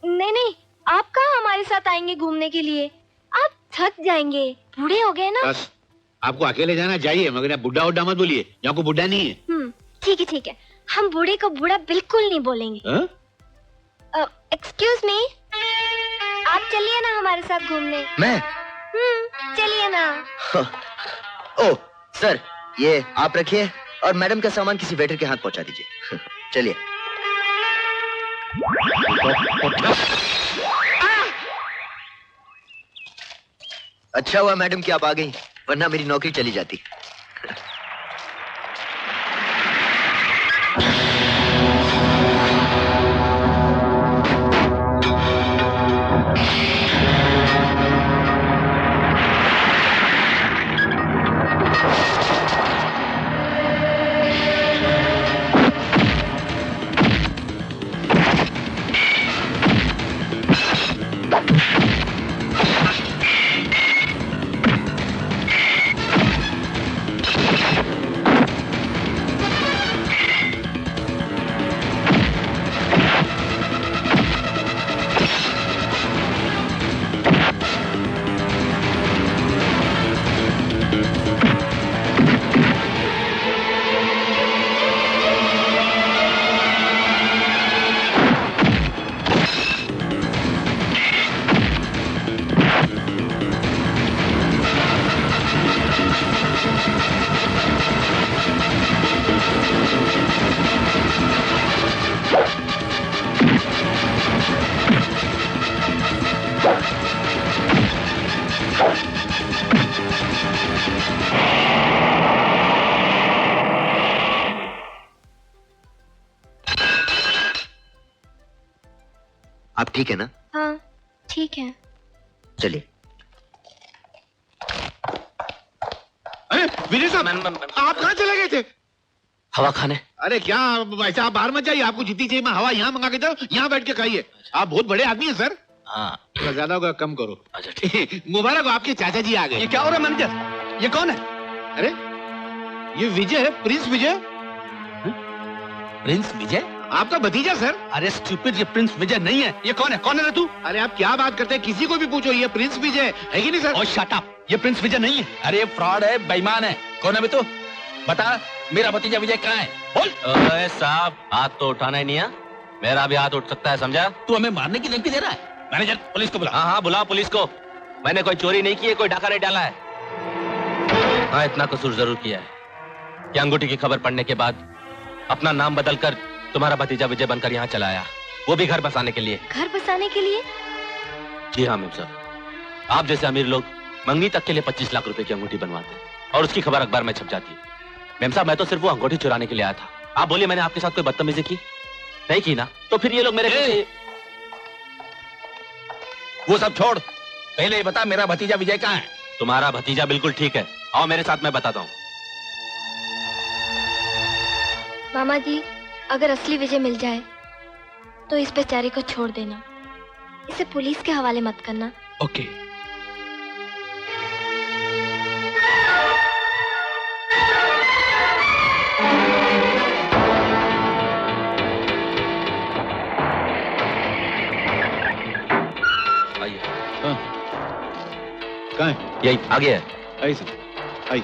नहीं नहीं, आप कहाँ हमारे साथ आएंगे घूमने के लिए? आप थक जाएंगे, बूढ़े हो गए ना। बस आपको अकेले जाना चाहिए, मगर बुढ़ा उड्ढा मत बोलिए, यहाँ को बुढ़ा नहीं है। ठीक है, हम बूढ़े को बूढ़ा बिल्कुल नहीं बोलेंगे। एक्सक्यूज मी, आप चलिए ना हमारे साथ घूमने। मैं? चलिए ना। ओ सर, ये आप रखिए और मैडम का सामान किसी वेटर के हाथ पहुंचा दीजिए। चलिए। अच्छा हुआ मैडम कि आप आ गई, वरना मेरी नौकरी चली जाती। आप ठीक है ना? हाँ ठीक है। चलिए। अरे विजय साहब, आप कहाँ चले गए थे? हवा खाने। अरे क्या भाई साहब, बाहर मत जाइए, आपको जितनी चाहिए मैं हवा यहाँ मंगा के दो, यहाँ बैठ के खाइए। आप बहुत बड़े आदमी हैं सर। हाँ ज्यादा होगा कम करो। अच्छा ठीक। मुबारक हो, आपके चाचा जी आ गए। ये क्या हो रहा है मैनेजर? ये कौन है? अरे ये विजय है, प्रिंस विजय। प्रिंस विजय? आपका भतीजा सर। अरे स्टूपिड, ये प्रिंस विजय नहीं है। ये कौन है? कौन है रे तू? अरे आप क्या बात करते हैं, किसी को भी पूछो, ये प्रिंस विजय है कि नहीं सर? और शट अप, ये प्रिंस विजय नहीं है। अरे फ्रॉड है, बेईमान है। कौन है बे तू? बता, मेरा भतीजा विजय कहाँ है? बोल। ओए साहब, हाथ तो उठाना ही नहीं है। मेरा भी हाथ उठ सकता है, समझा? तू हमें मारने की धमकी दे रहा है? मैनेजर, पुलिस को बुला। हाँ हाँ बुलाओ पुलिस को। मैंने कोई चोरी नहीं की है, कोई डाका नहीं डाला है। हाँ इतना कसूर जरूर किया है कि अंगूठी की खबर पड़ने के बाद अपना नाम बदलकर तुम्हारा भतीजा विजय बनकर यहाँ चला आया, वो भी घर बसाने के लिए। घर बसाने के लिए? जी हाँ मेम साहब, आप जैसे अमीर लोग मंगनी तक के लिए 25 लाख रुपए की अंगूठी बनवाते हैं और उसकी खबर अखबार में छप जाती है। मेम साहब मैं तो सिर्फ वो अंगूठी चुराने के लिए आया था। आप बोलिए मैंने आपके साथ कोई बदतमीजी की? नहीं की ना? तो फिर ये लोग मेरे पीछे। वो सब छोड़, पहले ये बता मेरा भतीजा विजय कहाँ है? तुम्हारा भतीजा बिल्कुल ठीक है, आओ मेरे साथ मैं बताता हूँ। मामा जी, अगर असली विजय मिल जाए तो इस बेचारे को छोड़ देना, इसे पुलिस के हवाले मत करना। ओके। आइए। कहाँ है? यही आगे है। आई सर, आई।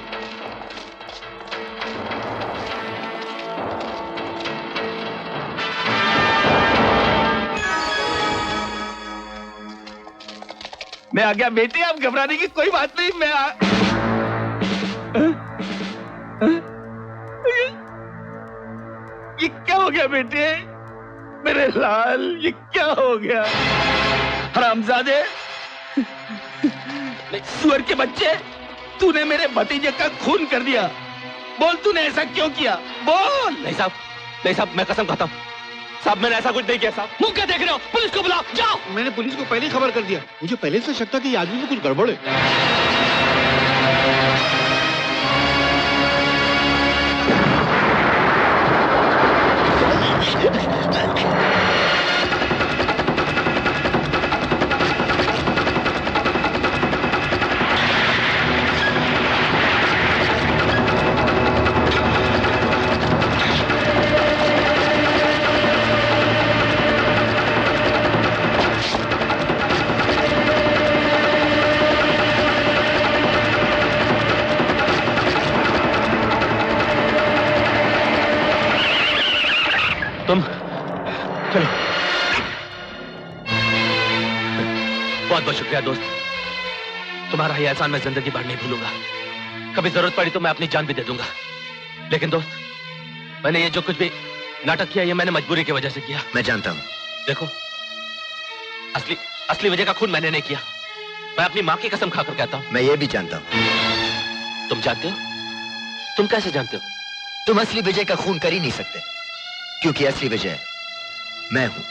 मैं आ गया बेटी, आप घबराने की कोई बात नहीं। मैं ये क्या हो गया बेटे? मेरे लाल, ये क्या हो गया? हरामजादे, सुअर के बच्चे, तूने मेरे भतीजे का खून कर दिया। बोल तूने ऐसा क्यों किया? बोल। नहीं साहब, नहीं साहब, मैं कसम खाता हूँ साहब, मैंने ऐसा कुछ नहीं किया साहब। मुंह क्या देख रहे हो? पुलिस को बुलाओ, जाओ। मैंने पुलिस को पहले ही खबर कर दिया, मुझे पहले से शक था कि ये आदमी में कुछ गड़बड़ है। तुम चलो। बहुत बहुत शुक्रिया दोस्त, तुम्हारा ये एहसान मैं जिंदगी भर नहीं भूलूंगा। कभी जरूरत पड़ी तो मैं अपनी जान भी दे दूंगा। लेकिन दोस्त, मैंने ये जो कुछ भी नाटक किया ये मैंने मजबूरी की वजह से किया। मैं जानता हूँ। देखो, असली वजह का खून मैंने नहीं किया। मैं अपनी माँ की कसम खाकर कहता हूँ। मैं ये भी जानता हूँ। तुम जानते हो? तुम कैसे जानते हो? तुम असली विजय का खून कर ही नहीं सकते, क्योंकि असली विजय मैं हूं।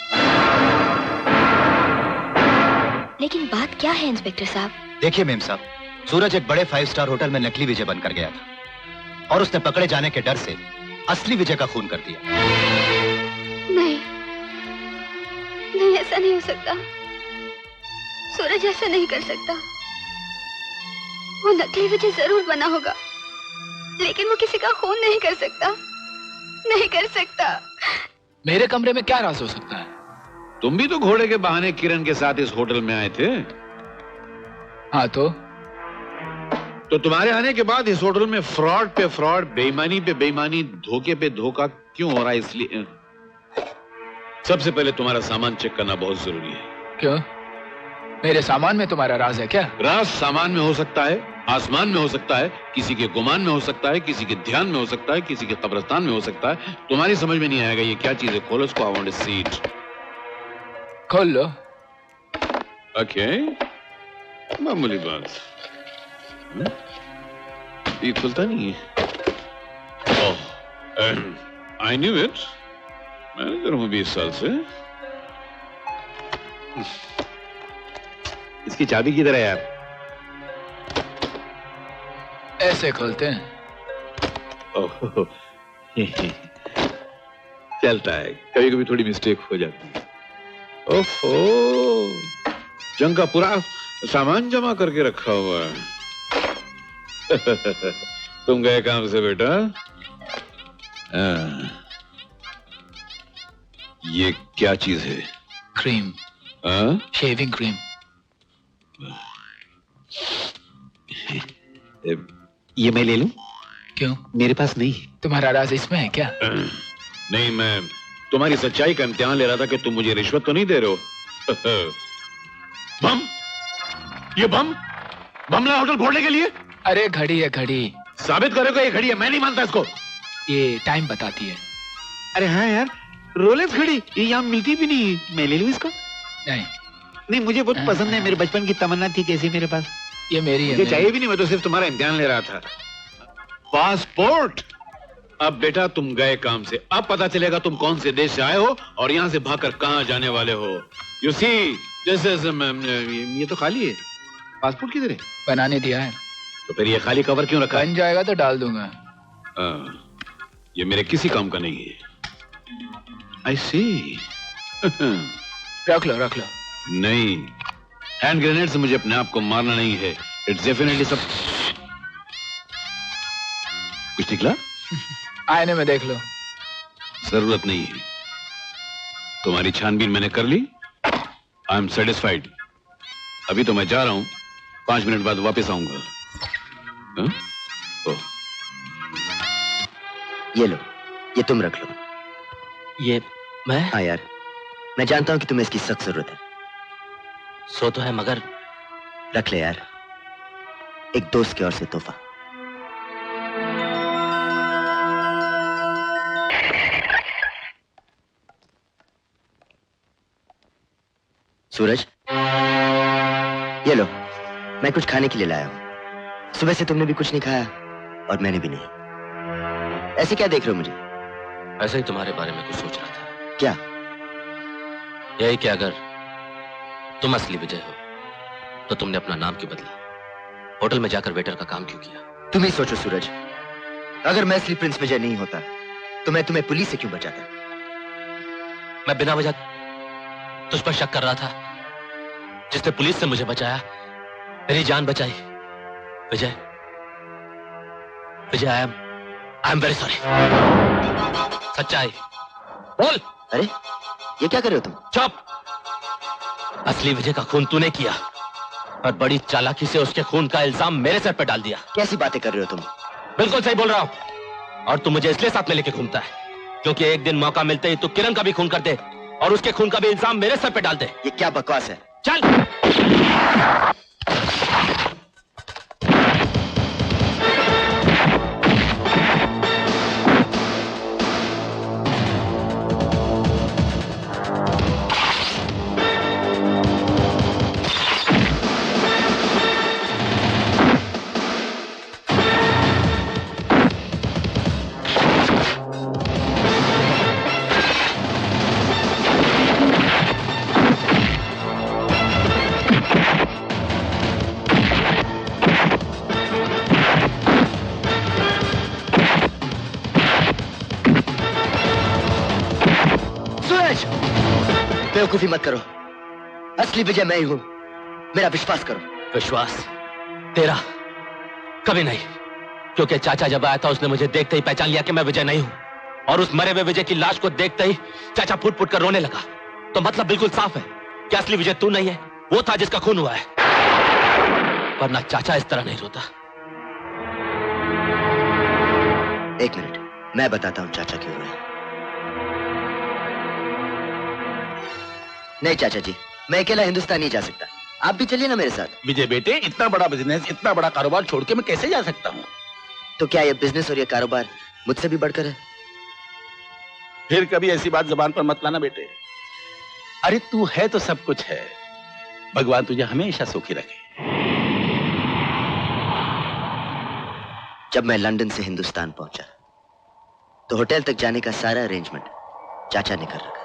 लेकिन बात क्या है इंस्पेक्टर साहब? देखिए मेम साहब, सूरज एक बड़े 5 स्टार होटल में नकली विजय बनकर गया था और उसने पकड़े जाने के डर से असली विजय का खून कर दिया। नहीं, नहीं, ऐसा नहीं हो सकता। सूरज ऐसा नहीं कर सकता। वो नकली विजय जरूर बना होगा, लेकिन वो किसी का खून नहीं कर सकता, नहीं कर सकता। मेरे कमरे में क्या राज हो सकता है? तुम भी तो घोड़े के बहाने किरण के साथ इस होटल में आए थे। हाँ तो तुम्हारे आने के बाद इस होटल में फ्रॉड पे फ्रॉड, बेईमानी पे बेईमानी, धोखे पे धोखा क्यों हो रहा है? इसलिए सबसे पहले तुम्हारा सामान चेक करना बहुत जरूरी है। क्यों? मेरे सामान में तुम्हारा राज है क्या? राज सामान में हो सकता है, आसमान में हो सकता है, किसी के गुमान में हो सकता है, किसी के ध्यान में हो सकता है, किसी के कब्रिस्तान में हो सकता है। तुम्हारी समझ में नहीं आएगा ये क्या चीज है। खोलो उसको, I want to see it. खोल लो। ओके, मामूली बात। ये खुलता नहीं है। Oh, I knew it. Manager हूं 20 साल से। इसकी चाबी किधर है यार? ऐसे खोलते हैं। ओह, चलता है, कभी कभी थोड़ी मिस्टेक हो जाती है। ओहो, जंग का पूरा सामान जमा करके रखा हुआ है। तुम गए काम से बेटा? ये क्या चीज है? क्रीम। Shaving cream. ये मैं ले लूं? क्यों? मेरे पास नहीं है। तुम्हारा राज इसमें है क्या? नहीं, मैं तुम्हारी सच्चाई का इम्तिहान ले रहा था कि तुम मुझे रिश्वत तो नहीं दे रहे हो। बम? ये बम लाया होटल फोड़ने के लिए? अरे घड़ी है, घड़ी। साबित करोगे ये घड़ी है? मैं नहीं मानता इसको। ये टाइम बताती है। अरे हाँ यार, रोलेक्स घड़ी, ये यहाँ मिलती भी नहीं। मैं ले लूं इसको? नहीं, मुझे बहुत पसंद है। मेरे बचपन की तमन्ना थी कैसी मेरे पास। ये मेरी है। मुझे चाहिए भी नहीं, मैं तो सिर्फ तुम्हारा इम्तिहान ले रहा था। पासपोर्ट? अब बेटा तुम गए काम से, अब पता चलेगा तुम कौन से देश से आए हो और यहाँ से भागकर कहाँ जाने वाले हो। यू सी, दिस इज, ये तो खाली है। पासपोर्ट किधर है? बनाने दिया है। तो फिर ये खाली कवर क्यों रखा? बन जाएगा तो डाल दूंगा। ये मेरे किसी काम का नहीं है। आई सी। रख लो, रख लो। नहीं, हैंड ग्रेनेड से मुझे अपने आप को मारना नहीं है। इट्स डेफिनेटली सब कुछ निकला। आईने में देख लो। जरूरत नहीं है, तुम्हारी छानबीन मैंने कर ली। I am satisfied. अभी तो मैं जा रहा हूं, 5 मिनट बाद वापस आऊंगा। ये लो, ये तुम रख लो। ये मैं? हाँ यार, मैं जानता हूं कि तुम्हें इसकी सख्त जरूरत है। सो तो है, मगर रख ले यार, एक दोस्त की ओर से तोहफा। सूरज, ये लो, मैं कुछ खाने के लिए लाया हूं। सुबह से तुमने भी कुछ नहीं खाया और मैंने भी नहीं। ऐसे क्या देख रहे हो मुझे? ऐसे ही तुम्हारे बारे में कुछ सोच रहा था। क्या? यही कि अगर तुम असली विजय हो तो तुमने अपना नाम क्यों बदला? होटल में जाकर वेटर का काम क्यों किया? तुम ही सोचो सूरज, अगर मैं असली प्रिंस विजय नहीं होता तो मैं तुम्हें पुलिस से क्यों बचाता? मैं बिना वजह तुझ पर शक कर रहा था। जिसने पुलिस से मुझे बचाया, मेरी जान बचाई। विजय, विजय, आई एम वेरी सॉरी। सच्चाई बोल। अरे ये क्या कर रहे हो तुम? चुप। असली विजय का खून तूने किया और बड़ी चालाकी से उसके खून का इल्जाम मेरे सर पर डाल दिया। कैसी बातें कर रहे हो तुम? बिल्कुल सही बोल रहा हूं। और तू मुझे इसलिए साथ में लेके घूमता है क्योंकि एक दिन मौका मिलते ही तू किरण का भी खून कर दे और उसके खून का भी इल्जाम मेरे सर पे डाल दे। ये क्या बकवास है? चल। बेवकूफी मत करो, असली विजय मैं ही हूं, मेरा विश्वास करो। विश्वास तेरा? कभी नहीं, क्योंकि चाचा जब आया था उसने मुझे देखते ही पहचान लिया कि मैं विजय नहीं हूं और उस मरे हुए विजय की लाश को देखते ही चाचा फुट फुट कर रोने लगा। तो मतलब बिल्कुल साफ है कि असली विजय तू नहीं है, वो था जिसका खून हुआ है। वरना चाचा इस तरह नहीं रोता। एक मिनट, मैं बताता हूं चाचा क्यों रोए। नहीं चाचा जी, मैं अकेला हिंदुस्तान नहीं जा सकता, आप भी चलिए ना मेरे साथ। विजय बेटे, इतना बड़ा बिजनेस, इतना बड़ा कारोबार छोड़ के मैं कैसे जा सकता हूँ? तो क्या ये बिजनेस और ये कारोबार मुझसे भी बढ़कर है? फिर कभी ऐसी बात जुबान पर मत लाना बेटे। अरे तू है तो सब कुछ है। भगवान तुझे हमेशा सुखी रखे। जब मैं लंदन से हिंदुस्तान पहुंचा तो होटल तक जाने का सारा अरेंजमेंट चाचा ने कर रखा।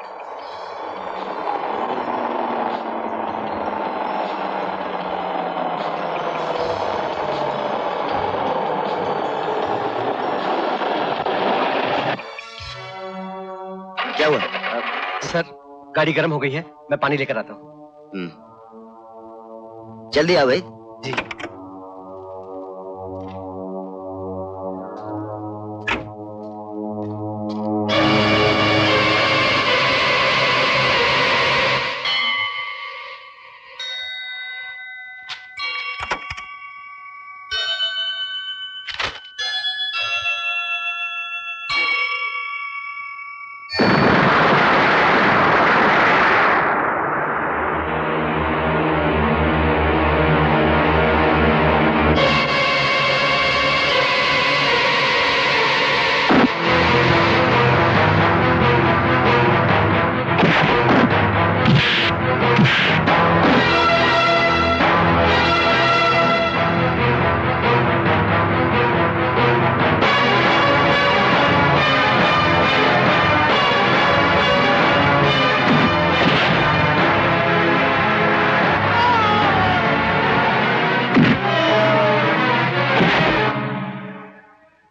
क्या हुआ? सर गाड़ी गर्म हो गई है, मैं पानी लेकर आता हूँ। जल्दी आओ भाई। जी।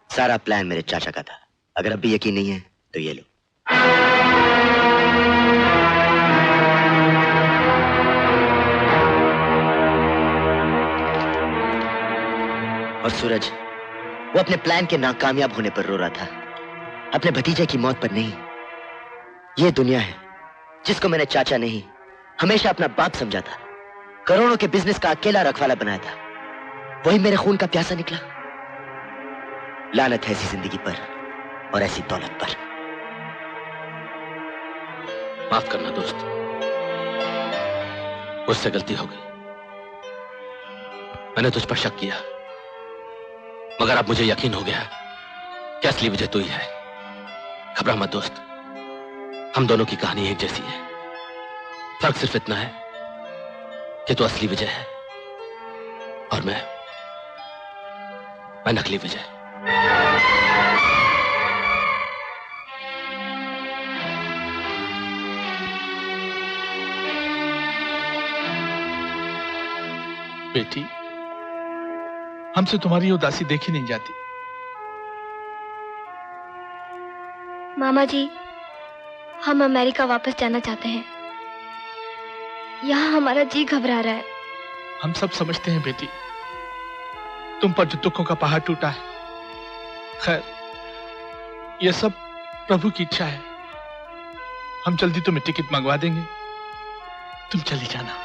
सारा प्लान मेरे चाचा का था। अगर अब भी यकीन नहीं है तो ये लो। और सूरज, वो अपने प्लान के नाकामयाब होने पर रो रहा था, अपने भतीजे की मौत पर नहीं। ये दुनिया है जिसको मैंने चाचा नहीं, हमेशा अपना बाप समझा था। करोड़ों के बिजनेस का अकेला रखवाला बनाया था, वही मेरे खून का प्यासा निकला। लानत है ऐसी जिंदगी पर और ऐसी दौलत पर। माफ करना दोस्त, मुझसे गलती हो गई। मैंने तुझ पर शक किया, मगर अब मुझे यकीन हो गया कि असली विजय तू ही है। घबरा मत दोस्त, हम दोनों की कहानी एक जैसी है। फर्क सिर्फ इतना है कि तू असली विजय है और मैं नकली विजय। बेटी, हमसे तुम्हारी उदासी देखी नहीं जाती। मामा जी, हम अमेरिका वापस जाना चाहते हैं। यहाँ हमारा जी घबरा रहा है। हम सब समझते हैं बेटी, तुम पर जो दुखों का पहाड़ टूटा है। खैर, यह सब प्रभु की इच्छा है। हम जल्दी तुम्हें टिकट मंगवा देंगे, तुम चली जाना।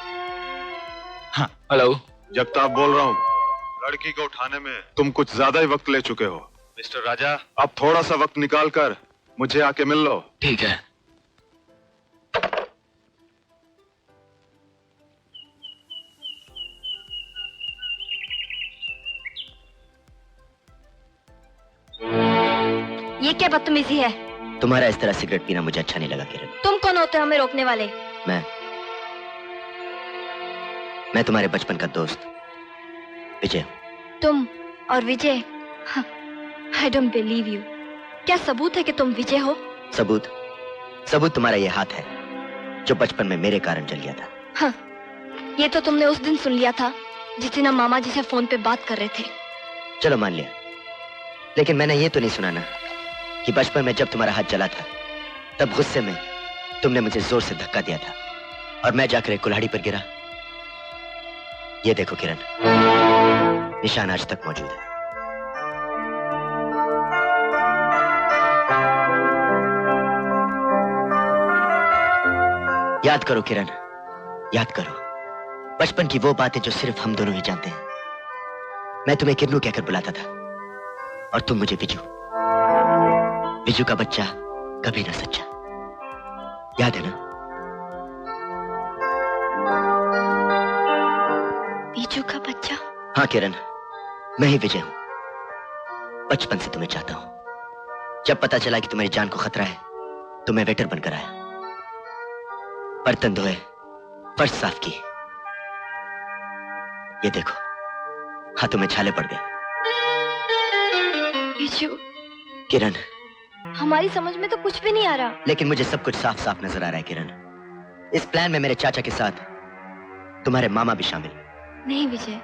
हाँ हेलो, जगताप बोल रहा हूँ। लड़की को उठाने में तुम कुछ ज्यादा ही वक्त ले चुके हो। मिस्टर राजा, अब थोड़ा सा वक्त निकाल कर मुझे आके मिल लो। ठीक है। ये क्या बदतमीजी है? तुम्हारा इस तरह सिगरेट पीना मुझे अच्छा नहीं लगा किरण। तुम कौन होते हो हमें रोकने वाले? मैं तुम्हारे बचपन का दोस्त विजय। तुम और Vijay? I don't believe you. क्या सबूत है कि तुम विजय हो? सबूत तुम्हारा ये हाथ है जो बचपन में मेरे कारण जल गया था। हाँ, ये तो तुमने उस दिन सुन लिया था जिस दिन हम मामा जी से फोन पे बात कर रहे थे। चलो मान लिया, लेकिन मैंने ये तो नहीं सुना ना कि बचपन में जब तुम्हारा हाथ जला था तब गुस्से में तुमने मुझे जोर से धक्का दिया था और मैं जाकर एक कुल्हाड़ी पर गिरा। ये देखो किरण, निशान आज तक मौजूद है। याद करो किरण, याद करो बचपन की वो बातें जो सिर्फ हम दोनों ही जानते हैं। मैं तुम्हें किन्नू कहकर बुलाता था और तुम मुझे विजू। विजू का बच्चा कभी ना सच्चा, याद है ना? विजू का बच्चा? हाँ किरण, मैं ही विजय हूं। बचपन से तुम्हें चाहता हूं। जब पता चला कि तुम्हारी जान को खतरा है तो मैं वेटर बनकर आया। बर्तन धोए, फर्श साफ की। ये देखो, हाथों में छाले पड़ गए। विजू। किरण, हमारी समझ में तो कुछ भी नहीं आ रहा। लेकिन मुझे सब कुछ साफ साफ नजर आ रहा है किरण। इस प्लान में मेरे चाचा के साथ तुम्हारे मामा भी शामिल। नहीं विजय,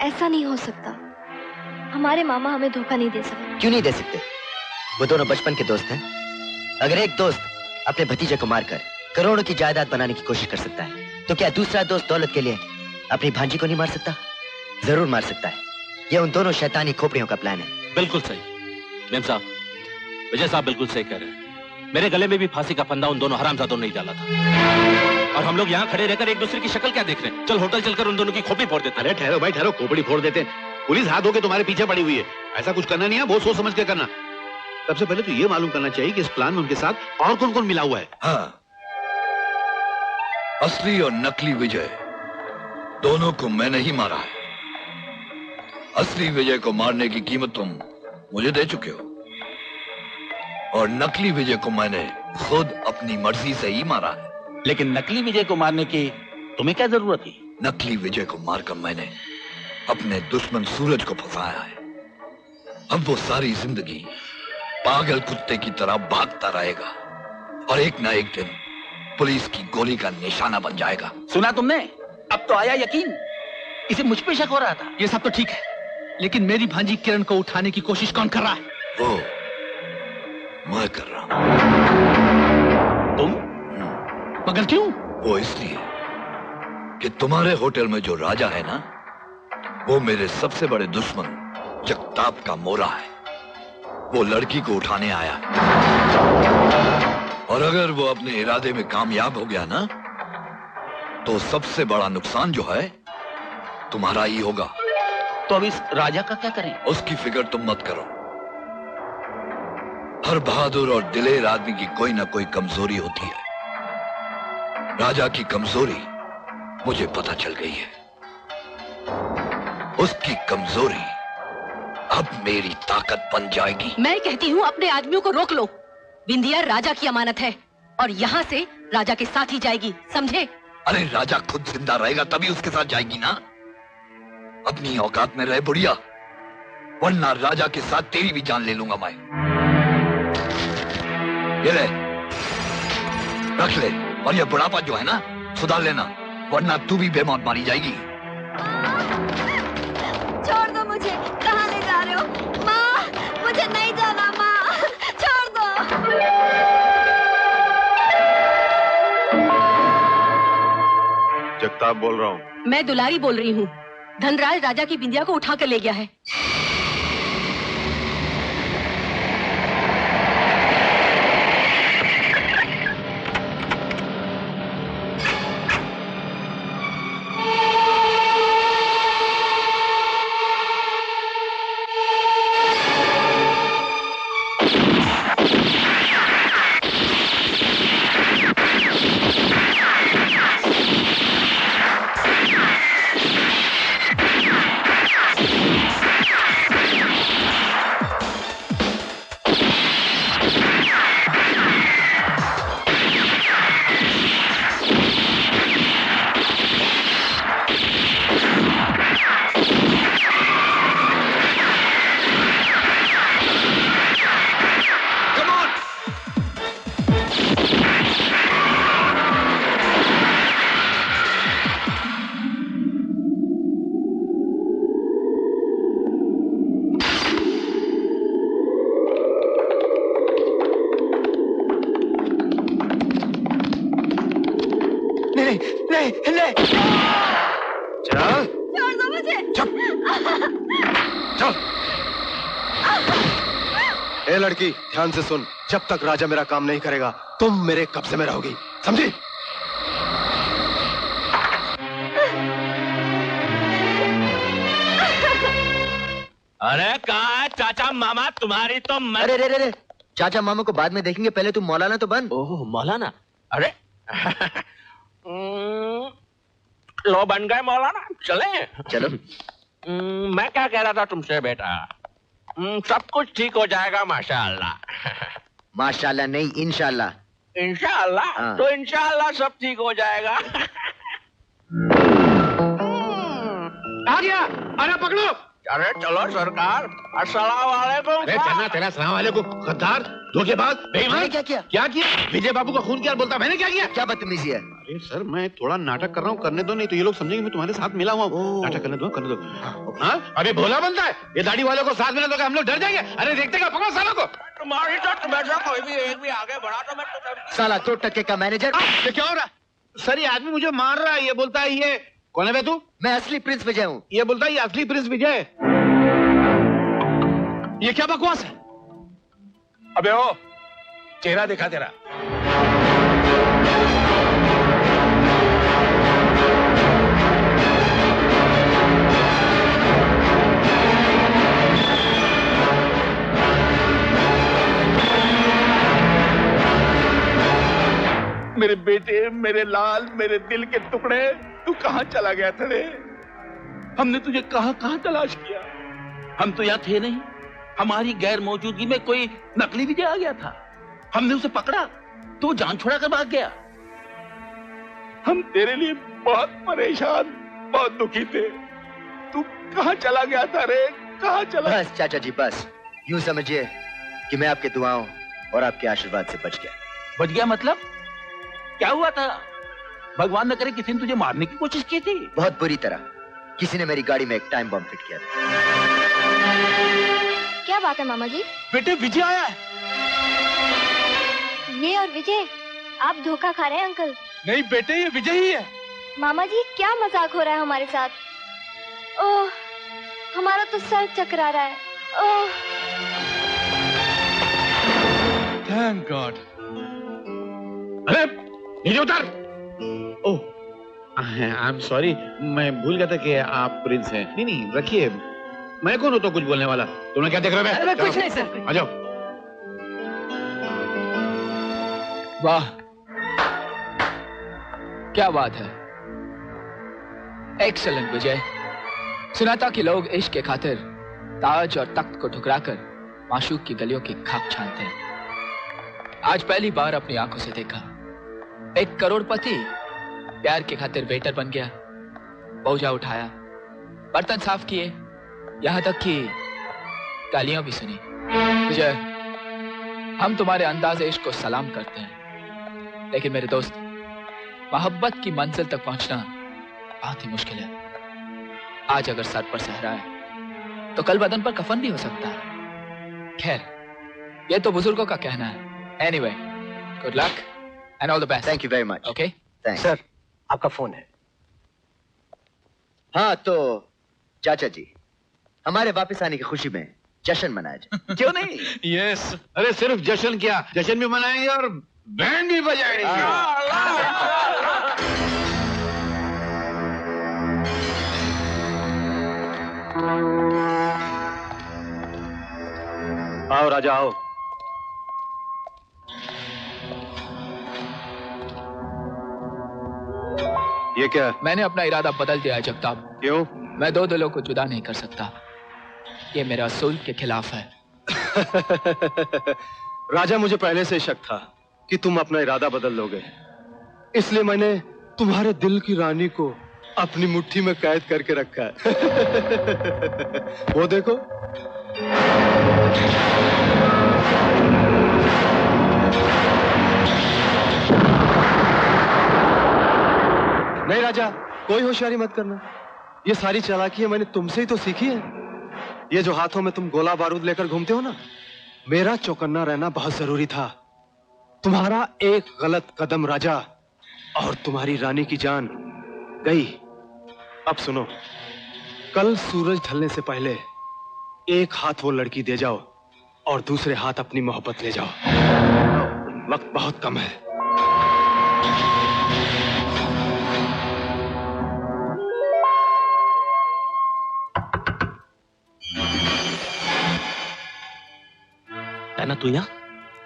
ऐसा नहीं हो सकता। हमारे मामा हमें धोखा नहीं दे सकते। क्यों नहीं दे सकते? वो दोनों बचपन के दोस्त हैं अगर एक दोस्त अपने भतीजे को मारकर करोड़ों की जायदाद बनाने की कोशिश कर सकता है, तो क्या दूसरा दोस्त दौलत के लिए अपनी भांजी को नहीं मार सकता? जरूर मार सकता है। ये उन दोनों शैतानी खोपड़ियों का प्लान है। बिल्कुल सही। मेम साहब, विजय साहब बिल्कुल सही कह रहे हैं। मेरे गले में भी फांसी का फंदा उन दोनों हरामजादों ने ही डाला था, और हम लोग यहाँ खड़े रहकर एक दूसरे की शक्ल क्या देख रहे हैं? चल होटल चलकर उन दोनों की खोपड़ी फोड़ देते। अरे ठहरो भाई ठहरो, खोपड़ी फोड़ देते हैं। पुलिस हाथ होके तुम्हारे पीछे पड़ी हुई है, ऐसा कुछ करना नहीं है, बहुत सोच समझ के करना। सबसे पहले तो ये मालूम करना चाहिए कि इस प्लान में उनके साथ और कौन कौन मिला हुआ है। हाँ, असली और नकली विजय दोनों को मैंने ही मारा है। असली विजय को मारने की कीमत तुम मुझे दे चुके हो, और नकली विजय को मैंने खुद अपनी मर्जी से ही मारा है। लेकिन नकली विजय को मारने की तुम्हें क्या जरूरत थी? नकली विजय को मारकर मैंने अपने दुश्मन सूरज को फंसाया है। अब वो सारी जिंदगी पागल कुत्ते की तरह भागता रहेगा, और एक ना एक दिन पुलिस की गोली का निशाना बन जाएगा। सुना तुमने? अब तो आया यकीन। इसे मुझ पे शक हो रहा था। ये सब तो ठीक है, लेकिन मेरी भांजी किरण को उठाने की कोशिश कौन कर रहा है? वो मैं कर रहा हूं। तुम? मगर क्यों? वो इसलिए कि तुम्हारे होटल में जो राजा है ना, वो मेरे सबसे बड़े दुश्मन जगताप का मोरा है। वो लड़की को उठाने आया, और अगर वो अपने इरादे में कामयाब हो गया ना, तो सबसे बड़ा नुकसान जो है तुम्हारा ही होगा। तो अब इस राजा का क्या करें? उसकी फिक्र तुम मत करो। हर बहादुर और दिलेर आदमी की कोई ना कोई कमजोरी होती है। राजा की कमजोरी मुझे पता चल गई है। उसकी कमजोरी अब मेरी ताकत बन जाएगी। मैं कहती हूँ अपने आदमियों को रोक लो। बिंदिया राजा की अमानत है, और यहाँ से राजा के साथ ही जाएगी, समझे? अरे राजा खुद जिंदा रहेगा तभी उसके साथ जाएगी ना। अपनी औकात में रहे बुढ़िया, वरना राजा के साथ तेरी भी जान ले लूंगा मैं। ये ले, रख ले, और ये बुढ़ापा जो है ना सुधार लेना, वरना तू भी बेमौत मारी जाएगी। छोड़ दो मुझे, कहाँ ले जा रहे हो? माँ, मुझे नहीं जाना माँ, छोड़ दो। जगताप बोल रहा हूँ। मैं दुलारी बोल रही हूँ। धनराज राजा की बिंदिया को उठा कर ले गया है। चल छोड़ दो मुझे। चल। ए लड़की, ध्यान से सुन। जब तक राजा मेरा काम नहीं करेगा, तुम मेरे कब्जे में रहोगी, समझी? अरे कहा चाचा मामा तुम्हारी तो अरे रे रे रे, चाचा मामा को बाद में देखेंगे, पहले तू मौलाना तो बन। ओह मौलाना, अरे लो बन गए मौलाना, चले चलो। मैं क्या कह रहा था तुमसे बेटा, सब कुछ ठीक हो जाएगा माशाअल्लाह। माशाअल्लाह नहीं, इंशाअल्लाह। इंशाअल्लाह? हाँ। तो इंशाअल्लाह सब ठीक हो जाएगा। आ गया, अरे पकड़ो। अरे चलो सरकार, अस्सलाम वालेकुम। अरे चलना तेरा सलाम वालेकुम। गद्दार, धोखेबाज, बेईमान। क्या किया? क्या किया? विजय बाबू का खून किया, बोलता मैंने क्या किया? क्या बदतमीजी है? अरे सर, मैं थोड़ा नाटक कर रहा हूँ, करने दो, नहीं तो ये लोग समझेंगे मैं तुम्हारे साथ मिला हुआ हूँ। नाटक करने दो, करने दो। हाँ, अभी भोला बनता है, ये दाढ़ी वालों को साथ मिला तो हम लोग डर जाएंगे। अरे देखते क्या, पकड़ो सालों को। तुम्हारी तो तुम्हें से कोई भी एक भी आगे बढ़ा तो मैं तुम्हें साला 2 टके का मैनेजर। ये क्या हो रहा है? सर ये आदमी मुझे मार रहा है। ये बोलता है ये कौन है बे तू? मैं असली प्रिंस विजय हूँ। ये बोलता है ये असली प्रिंस विजय। ये क्या बकवास है? अबे ओ चेहरा दिखा तेरा। मेरे बेटे, मेरे लाल, मेरे दिल के टुकड़े, तू कहां चला गया था रे? हमने तुझे कहां कहां तलाश किया। हम तो यहाँ थे नहीं। हमारी गैर मौजूदगी में कोई नकली विजय आ गया था। हमने उसे पकड़ा तो जान छोड़ा कर भाग गया। हम तेरे लिए बहुत परेशान, बहुत दुखी थे। तू कहां चला गया था रे? कहां चला? बस चाचा जी बस, यूं समझिए कि मैं आपके दुआओं और आपके आशीर्वाद से बच गया। बच गया मतलब? क्या हुआ था? भगवान न करे किसी ने तुझे मारने की कोशिश की थी? बहुत बुरी तरह। किसी ने मेरी गाड़ी में एक टाइम बम फिट किया था। क्या बात है मामा जी? बेटे विजय आया है। ये और विजय, आप धोखा खा रहे हैं अंकल। नहीं बेटे, ये विजय ही है। मामा जी क्या मजाक हो रहा है हमारे साथ? ओह, हमारा तो सर चकरा रहा है। ओह, थैंक गॉड। अरे नीचे उतर। ओह आई एम सॉरी, मैं भूल गया था कि आप प्रिंस हैं। नहीं नहीं रखिए, मैं कौन हूं तो कुछ बोलने वाला। तुमने क्या देख रहे हो? अरे कुछ नहीं सर। आ जाओ। वाह क्या बात है, एक्सेलेंट विजय। सुना था कि लोग इश्क के खातिर ताज और तख्त को ठुकराकर माशूक की गलियों की खाक छानते हैं। आज पहली बार अपनी आंखों से देखा। एक करोड़पति प्यार के खातिर वेटर बन गया, बोझा उठाया, बर्तन साफ किए, यहां तक कि गालियां भी सुनी। विजय, हम तुम्हारे अंदाज़े इश्क को सलाम करते हैं, लेकिन मेरे दोस्त, मोहब्बत की मंजिल तक पहुंचना बहुत ही मुश्किल है। आज अगर सर पर सहरा है तो कल बदन पर कफन भी हो सकता है। खैर, ये तो बुजुर्गों का कहना है। Anyway, good luck and all the best. Thank you very much. Okay thanks. Sir आपका फोन है। हाँ तो चाचा जी, हमारे वापस आने की खुशी में जश्न मनाया जाए। क्यों नहीं? यस। अरे सिर्फ जश्न क्या, जश्न भी मनाएंगे और बैंड भी बजाएंगे। आओ राजा आओ। ये क्या? मैंने अपना इरादा बदल दिया है जगताप। क्यों? मैं दो दिलों को जुदा नहीं कर सकता। ये मेरा असूल के खिलाफ है। राजा, मुझे पहले से शक था कि तुम अपना इरादा बदल लोगे, इसलिए मैंने तुम्हारे दिल की रानी को अपनी मुट्ठी में कैद करके रखा है। वो देखो। नहीं राजा, कोई होशियारी मत करना। ये सारी चालाकियां मैंने तुमसे ही तो सीखी है। ये जो हाथों में तुम गोला बारूद लेकर घूमते हो ना, मेरा चौकन्ना रहना बहुत जरूरी था। तुम्हारा एक गलत कदम राजा और तुम्हारी रानी की जान गई। अब सुनो, कल सूरज ढलने से पहले एक हाथ वो लड़की दे जाओ और दूसरे हाथ अपनी मोहब्बत ले जाओ। वक्त बहुत कम है। ना तू यहाँ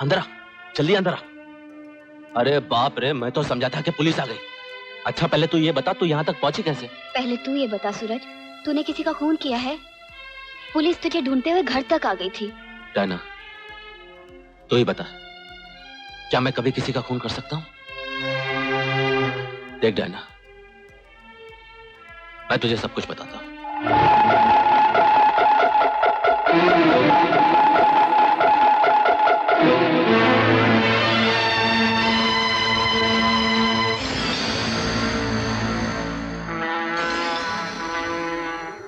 अंदर आ, जल्दी अंदर आ। अरे बाप रे, मैं तो समझा था कि पुलिस आ गई। अच्छा पहले तू ये बता, तू यहाँ तक पहुंची कैसे? पहले तू ये बता सूरज, तूने किसी का खून किया है? पुलिस तुझे ढूंढते हुए घर तक आ गई थी। डायना, तू ही बता, क्या मैं कभी किसी का खून कर सकता हूँ? देख डायना, मैं तुझे सब कुछ बताता हूँ।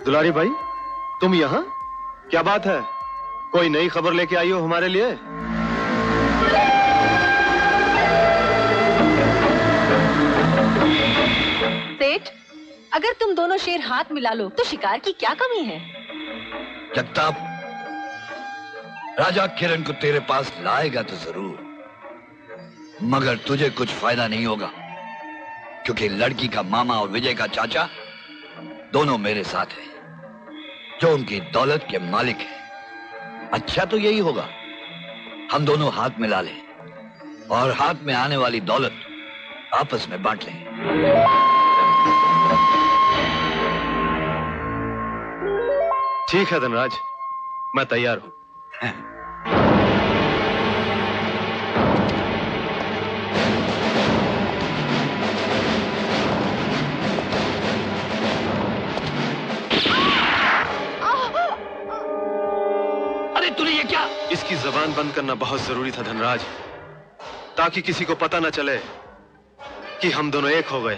दुलारी भाई, तुम यहाँ? क्या बात है? कोई नई खबर लेके आई हो हमारे लिए? सेठ, अगर तुम दोनों शेर हाथ मिला लो तो शिकार की क्या कमी है? जगताप, राजा किरण को तेरे पास लाएगा तो जरूर, मगर तुझे कुछ फायदा नहीं होगा, क्योंकि लड़की का मामा और विजय का चाचा दोनों मेरे साथ हैं, जो उनकी दौलत के मालिक हैं। अच्छा तो यही होगा, हम दोनों हाथ मिला लें और हाथ में आने वाली दौलत आपस में बांट लें। ठीक है धनराज, मैं तैयार हूं। अरे तूने ये क्या? इसकी जबान बंद करना बहुत जरूरी था धनराज, ताकि किसी को पता न चले कि हम दोनों एक हो गए।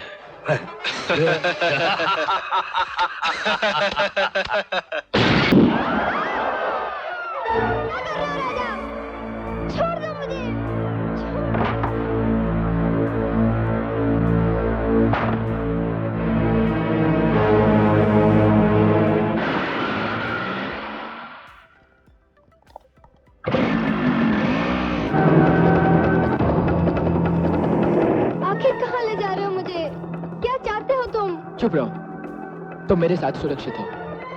चुप रहो, तुम मेरे साथ सुरक्षित हो।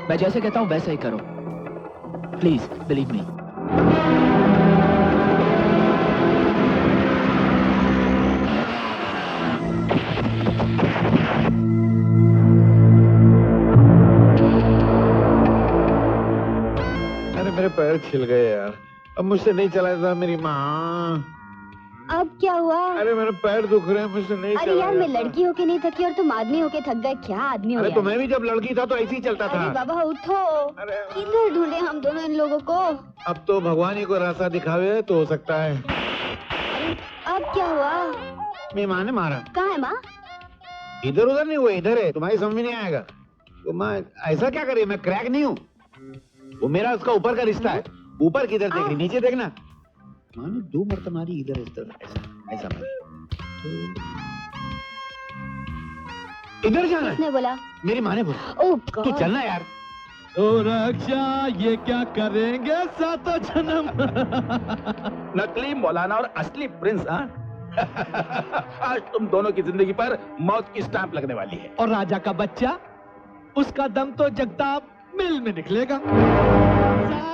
मैं जैसे कहता हूं वैसा ही करो। Please believe me. अरे मेरे पैर छिल गए यार, अब मुझसे नहीं चला जाता। मेरी माँ, अब क्या हुआ? अरे मेरे पैर दुख रहे हैं, मुझसे नहीं चला। अरे यार, मैं लड़की होके नहीं थकी और तुम आदमी होके थक गए। क्या आदमी हो? अरे तो मैं भी जब लड़की था तो ऐसे ही चलता था। अरे बाबा उठो, किधर ढूंढे हम दोनों इन लोगों को? अब तो भगवान ही को रास्ता दिखावे तो हो सकता है। अब क्या हुआ? मेरी माँ ने मारा। कहाँ है माँ? इधर उधर नहीं, वो इधर है, तुम्हारी समझ में नहीं आएगा। तो माँ ऐसा क्या करे, मैं क्रैक नहीं हूँ, वो मेरा उसका ऊपर का रिश्ता है। ऊपर किधर देख रही, नीचे देखना। माँ ने 2 मरतबा मारी, इधर इधर ऐसा मारी। इधर जाना है। किसने बोला? मेरी माँ ने बोला। ओह तू चलना यार। तो रक्षा ये क्या करेंगे सातों जन्म? नकली मौलाना और असली प्रिंस। हाँ आज तुम दोनों की जिंदगी पर मौत की स्टैंप लगने वाली है। और राजा का बच्चा, उसका दम तो जगताप मिल में निकलेगा।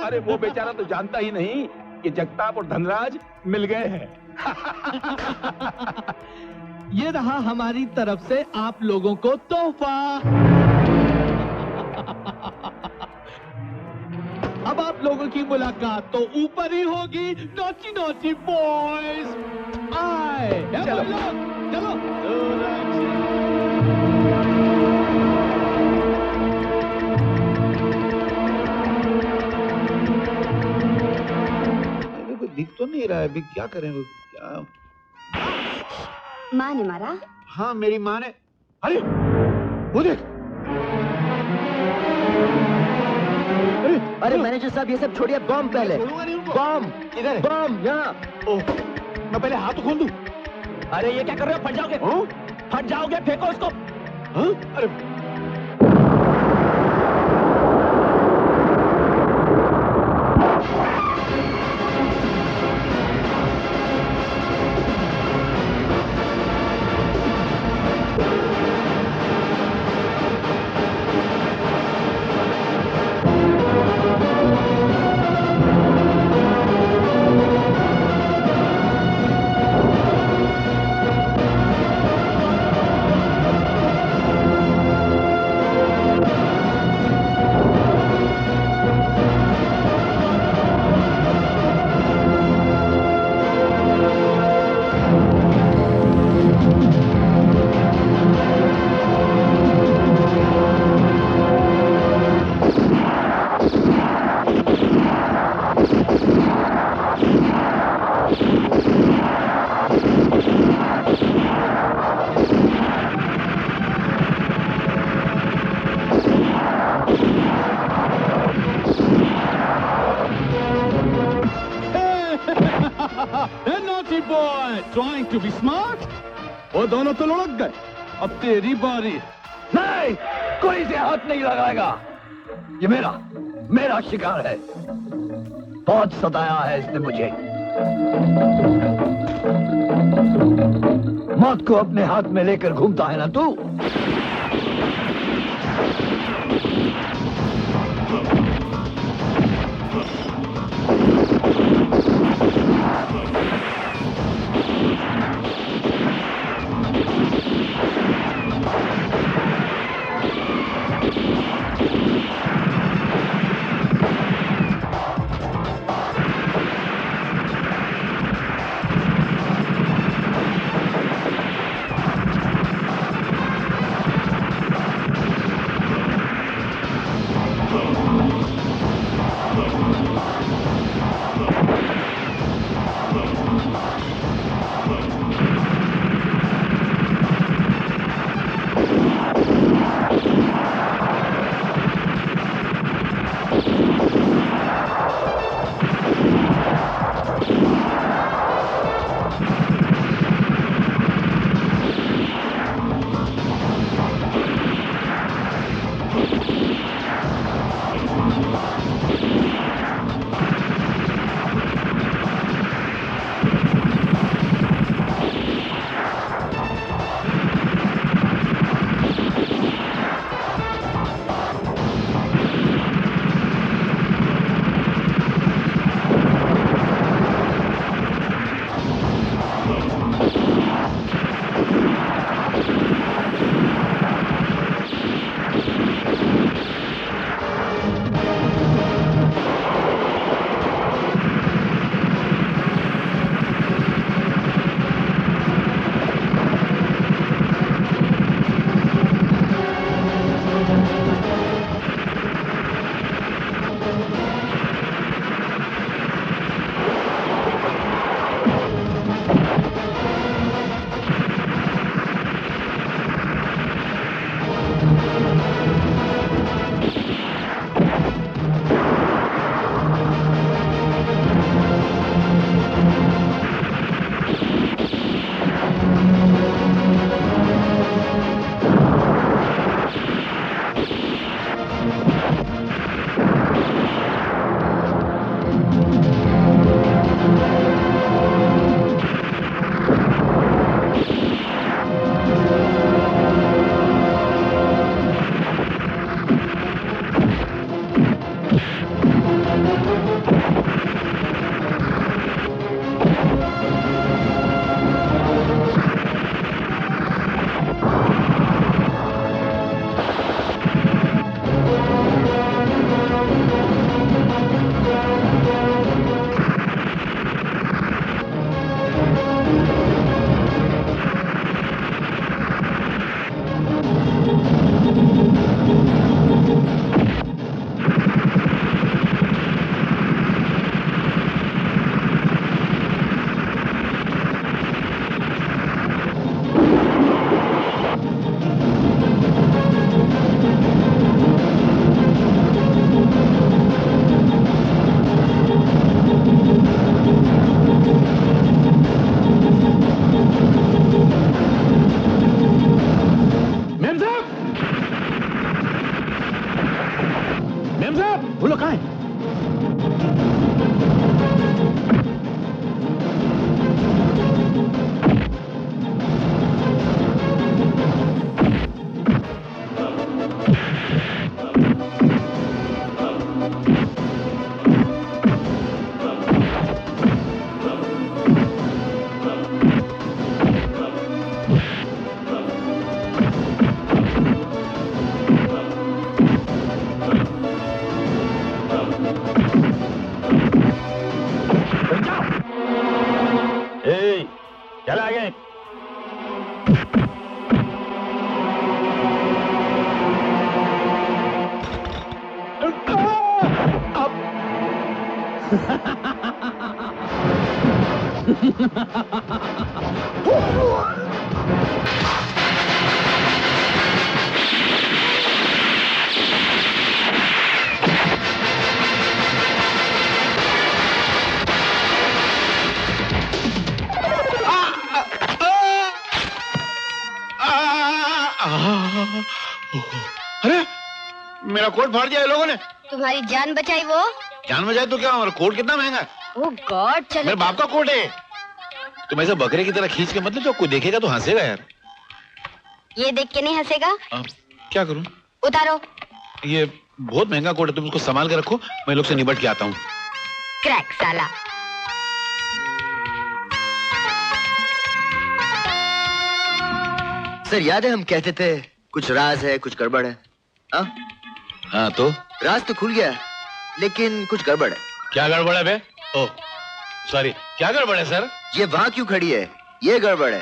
अरे वो बेचारा तो जानता ही नहीं कि जगताप और धनराज मिल गए हैं। ये रहा हमारी तरफ से आप लोगों को तोहफा। अब आप लोगों की मुलाकात तो ऊपर ही होगी। नोची नोची बॉयज, आए चलो चलो। दिख तो नहीं रहा है अभी, क्या करें? वो क्या माँ ने मारा? हाँ मेरी माँ ने। अरे वो देख। अरे मैनेजर साहब ये सब छोड़िए, बम पहले। बम इधर, बम यहाँ। मैं पहले हाथ खोल दूं। अरे ये क्या कर रहे हो? फट जाओगे, फट जाओगे, फेंको इसको। अरे naughty boy, trying to be smart. वो दोनों तो लुढ़क गए, अब तेरी बारी। नहीं, कोई इसे हाथ नहीं लगाएगा। ये मेरा शिकार है। बहुत सताया है इसने मुझे। मौत को अपने हाथ में लेकर घूमता है ना तू? मेरा कोट फाड़ दिया है लोगों ने। तुम्हारी जान बचाई वो। जान बचाए तो क्या, हमारा कोट कितना महंगा है। ओह गॉड, चलो। मेरे बाप का कोट है। तुम ऐसे बकरे की तरह खींच के मतलब जो कोई देखेगा तो हंसेगा यार। ये देख के नहीं हंसेगा। क्या करूं? उतारो। ये बहुत महंगा कोट है, तुम इसको संभाल के रखो, मैं लोग से निपट के आता हूँ। क्रैक साला। सर याद है हम कहते थे कुछ राज है कुछ गड़बड़ है। हाँ तो राज तो खुल गया लेकिन कुछ गड़बड़ है। क्या गड़बड़ है बे? ओह सॉरी, क्या गड़बड़ है सर? ये वहां क्यों खड़ी है? ये गड़बड़ है।